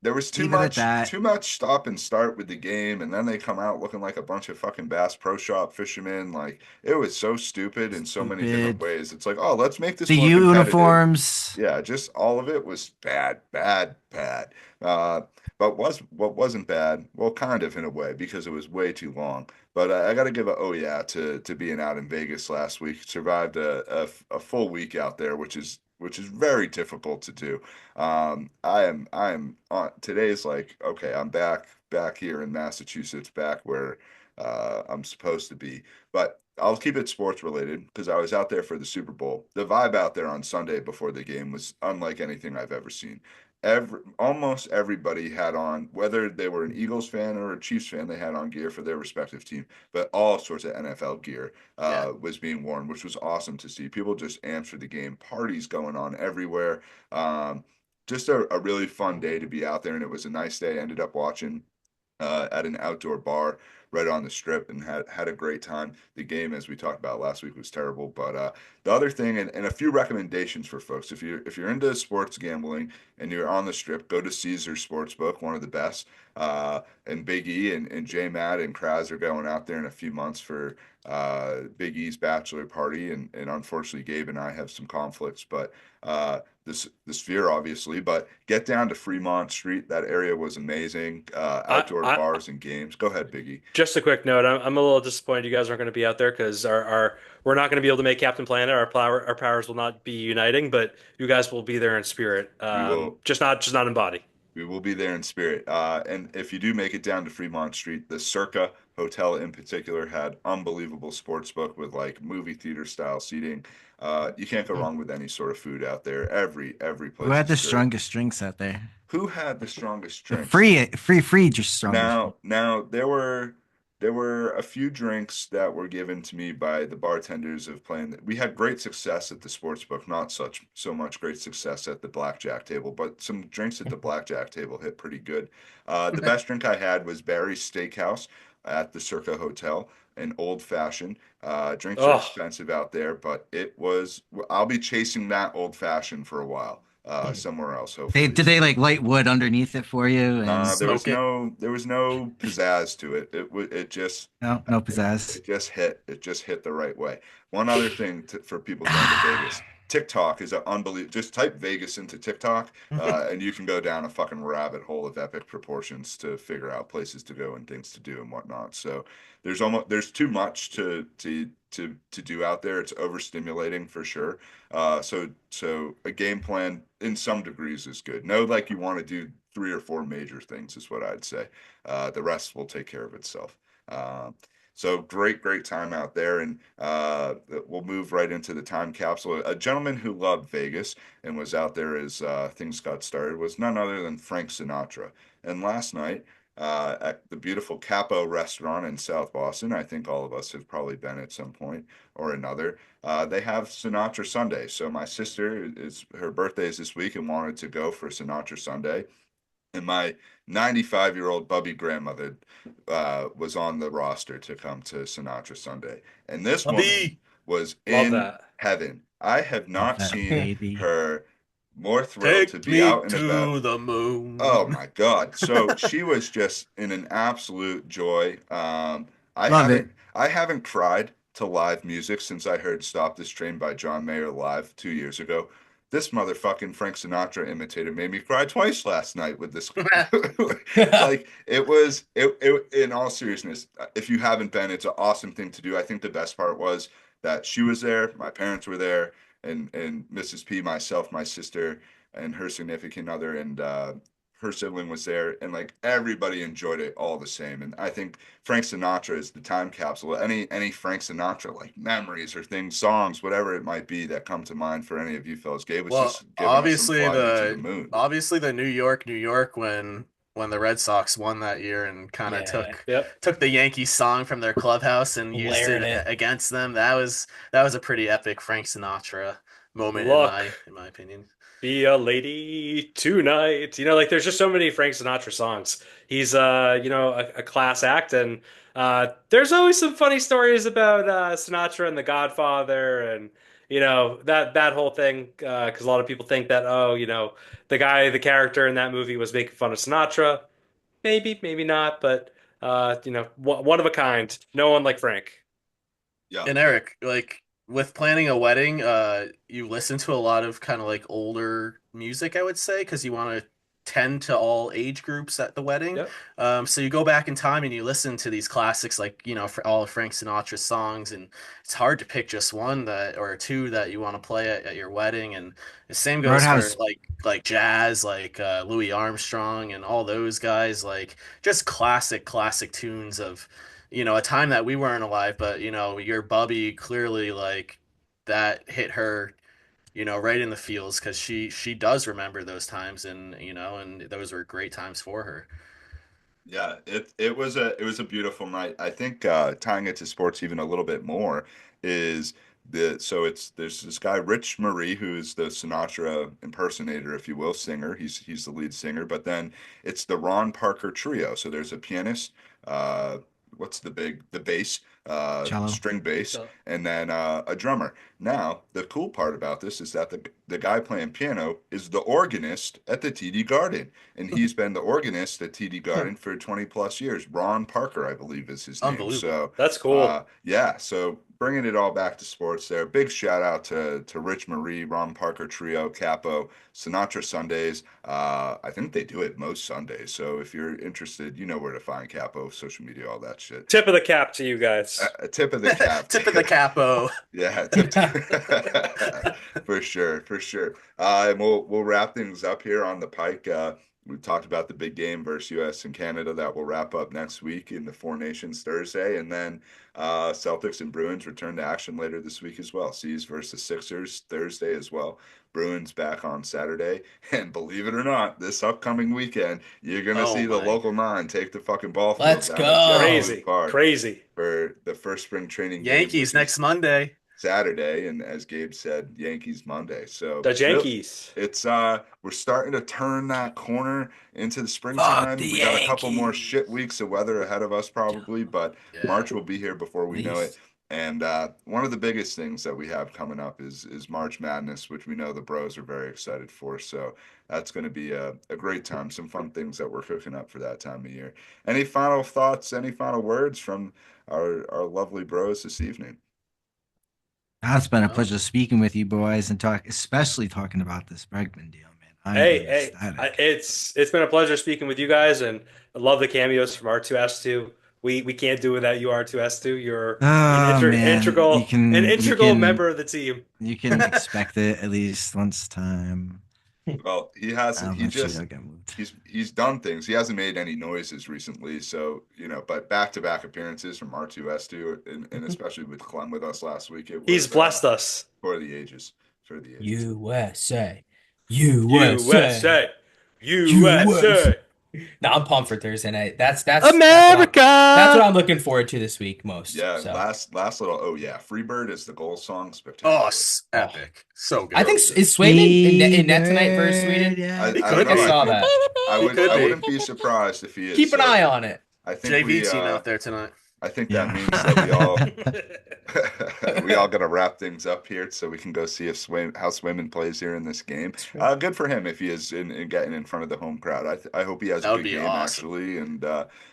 There was Leave it at that. too much stop and start with the game, and then they come out looking like a bunch of fucking Bass Pro Shop fishermen. Like it was so stupid in so many different Stupid. ways. It's like, oh, let's make this The more competitive. uniforms. Yeah, just all of it was bad, bad, bad. But what wasn't bad? Well, kind of in a way because it was way too long. But I got to give a oh yeah to being out in Vegas last week. Survived a full week out there, which is very difficult to do. I am on today's like okay, I'm back here in Massachusetts, back where I'm supposed to be. But I'll keep it sports related because I was out there for the Super Bowl. The vibe out there on Sunday before the game was unlike anything I've ever seen. Almost everybody had on, whether they were an Eagles fan or a Chiefs fan, they had on gear for their respective team, but all sorts of NFL gear was being worn, which was awesome to see. People just amped for the game, parties going on everywhere. Just a really fun day to be out there, and it was a nice day. I ended up watching at an outdoor bar right on the strip and had a great time. The game, as we talked about last week, was terrible. But the other thing, and a few recommendations for folks, if you're into sports gambling and you're on the strip, go to Caesars Sportsbook, one of the best. And Big E and J Matt and Kraz are going out there in a few months for Big E's bachelor party, and unfortunately Gabe and I have some conflicts, but the Sphere, obviously, but get down to Fremont Street. That area was amazing. Outdoor I bars and games. Go ahead, Biggie. Just a quick note. I'm a little disappointed you guys aren't going to be out there because our we're not going to be able to make Captain Planet. Our powers will not be uniting, but you guys will be there in spirit. We will Just not in body. We will be there in spirit. And if you do make it down to Fremont Street, the Circa Hotel in particular had unbelievable sports book with like movie theater style seating. You can't go wrong with any sort of food out there. Every Who place had is the great. strongest drinks out there? Who had the strongest The drinks? free, just strongest. Now there were a few drinks that were given to me by the bartenders of playing. We had great success at the sports book, not so much great success at the blackjack table, but some drinks at the blackjack table hit pretty good. The best drink I had was Barry's Steakhouse at the Circa Hotel, an old fashioned. Drinks are Oh, expensive out there, but it was. I'll be chasing that old fashioned for a while, somewhere else, They hopefully did they soon. like light wood underneath it for you and Smoke it. There was no pizzazz to it. It just no pizzazz. it just hit the right way. One other thing for people going to Vegas, TikTok is an unbelievable. Just type Vegas into TikTok, and you can go down a fucking rabbit hole of epic proportions to figure out places to go and things to do and whatnot. So there's too much to do out there. It's overstimulating for sure. So a game plan in some degrees is good. Know like you want to do three or four major things is what I'd say. The rest will take care of itself. So great time out there, and we'll move right into the time capsule. A gentleman who loved Vegas and was out there as things got started was none other than Frank Sinatra. And last night at the beautiful Capo restaurant in South Boston, I think all of us have probably been at some point or another. They have Sinatra Sunday. So my sister is her birthday is this week and wanted to go for Sinatra Sunday. And my 95-year-old Bubby grandmother was on the roster to come to Sinatra Sunday. And this woman Bubby. was love in that. heaven. I have Love not that seen baby. her more thrilled to Take be me out and about. to the Oh moon. my God. So she was just in an absolute joy. I Love haven't it. I haven't cried to live music since I heard Stop This Train by John Mayer live 2 years ago. This motherfucking Frank Sinatra imitator made me cry twice last night with this. Like in all seriousness, if you haven't been, it's an awesome thing to do. I think the best part was that she was there, my parents were there, and Mrs. P, myself, my sister, and her significant other, and her sibling was there, and like everybody enjoyed it all the same. And I think Frank Sinatra is the time capsule. Any Frank Sinatra like memories or things, songs, whatever it might be that come to mind for any of you fellas. Gabe was Well, just giving us some fly me to the moon. obviously the New York when the Red Sox won that year and kind of Yeah, Yep. took the Yankees song from their clubhouse and used layering it it. against them. That was a pretty epic Frank Sinatra moment Look, in my opinion. be a lady tonight. Like there's just so many Frank Sinatra songs. He's a class act, and there's always some funny stories about Sinatra and The Godfather, and that whole thing. Because a lot of people think that the character in that movie was making fun of Sinatra. Maybe, maybe not, but one of a kind. No one like Frank. Yeah. And Eric, like with planning a wedding, you listen to a lot of kind of like older music, I would say, because you want to tend to all age groups at the wedding. Yep. So you go back in time and you listen to these classics, like for all of Frank Sinatra's songs, and it's hard to pick just one that or two that you want to play at your wedding. And the same goes for Roadhouse. like jazz, like Louis Armstrong and all those guys, like just classic tunes of a time that we weren't alive, but your Bubby clearly like that hit her, right in the feels because she does remember those times and those were great times for her. Yeah, it was a beautiful night. I think tying it to sports even a little bit more is there's this guy Rich Marie who's the Sinatra impersonator, if you will, singer. He's the lead singer, but then it's the Ron Parker trio. So there's a pianist, what's the bass, Cello. string bass, So, and then a drummer. Now, the cool part about this is that the guy playing piano is the organist at the TD Garden, and he's been the organist at TD Garden for 20 plus years. Ron Parker, I believe, is his name. Unbelievable. So, That's cool. yeah, so bringing it all back to sports there. Big shout out to Rich Marie, Ron Parker Trio, Capo, Sinatra Sundays. I think they do it most Sundays. So if you're interested, you know where to find Capo, social media, all that shit. Tip of the cap to you guys. A tip of the cap. Tip of the capo. Yeah, for sure, for sure. And we'll wrap things up here on the Pike. We talked about the big game versus U.S. and Canada that will wrap up next week in the Four Nations Thursday, and then Celtics and Bruins return to action later this week as well. Seas versus Sixers Thursday as well. Bruins back on Saturday, and believe it or not, this upcoming weekend you're gonna see the local nine take the fucking ball field Let's down go. at Jerry Crazy, Park crazy. for the first spring training game, Yankees which next is Monday. Saturday, and as Gabe said, Yankees Monday. So The Yankees. it's we're starting to turn that corner into the springtime. the We got a couple more Yankees. shit weeks of weather ahead of us probably, but Yeah. March will be here before we know it. Please. And one of the biggest things that we have coming up is March Madness, which we know the bros are very excited for. So that's going to be a great time. Some fun things that we're cooking up for that time of year. Any final thoughts? Any final words from our lovely bros this evening? It's been a Oh. pleasure speaking with you boys and especially talking about this Bregman deal, man. I'm Hey, ecstatic. it's been a pleasure speaking with you guys, and I love the cameos from R2S2. We can't do without you, R2S2. You're Oh man, integral member of the team. you can expect it at least once a time. Well, he hasn't. He Eventually just I'll get moved. he's done things. He hasn't made any noises recently, so but back-to-back appearances from R2S2, and especially with Clem with us last week, it was He's blessed us. for the ages. For the ages. USA. USA. USA. No, I'm pumped for Thursday night. That's America. That's what I'm looking forward to this week most. Yeah, So. last little. Oh yeah, Freebird is the goal song. Oh, Spectacular. epic. So good. I think is Swayman in net tonight versus Sweden? Yeah. I He don't could know. be. I saw that. I He could be. wouldn't be surprised if he is. Keep an eye on it. I think JV team out there tonight. I think Yeah. that means that we all got to wrap things up here so we can go see if how Swayman plays here in this game. Good for him if he is in getting in front of the home crowd. I hope he has That a would good be game awesome. actually, and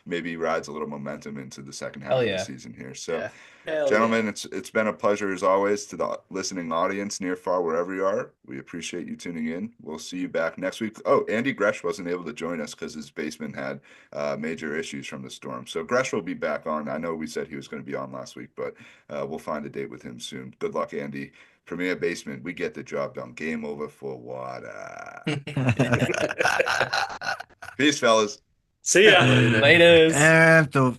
maybe rides a little momentum into the second half Hell of yeah. the season here. So. Yeah. Gentlemen, it's been a pleasure as always to the listening audience, near, far, wherever you are. We appreciate you tuning in. We'll see you back next week. Oh, Andy Gresh wasn't able to join us because his basement had major issues from the storm. So Gresh will be back on. I know we said he was going to be on last week, but we'll find a date with him soon. Good luck, Andy. Premier Basement, we get the job done. Game over for water. Peace, fellas. See ya. Laters. I have to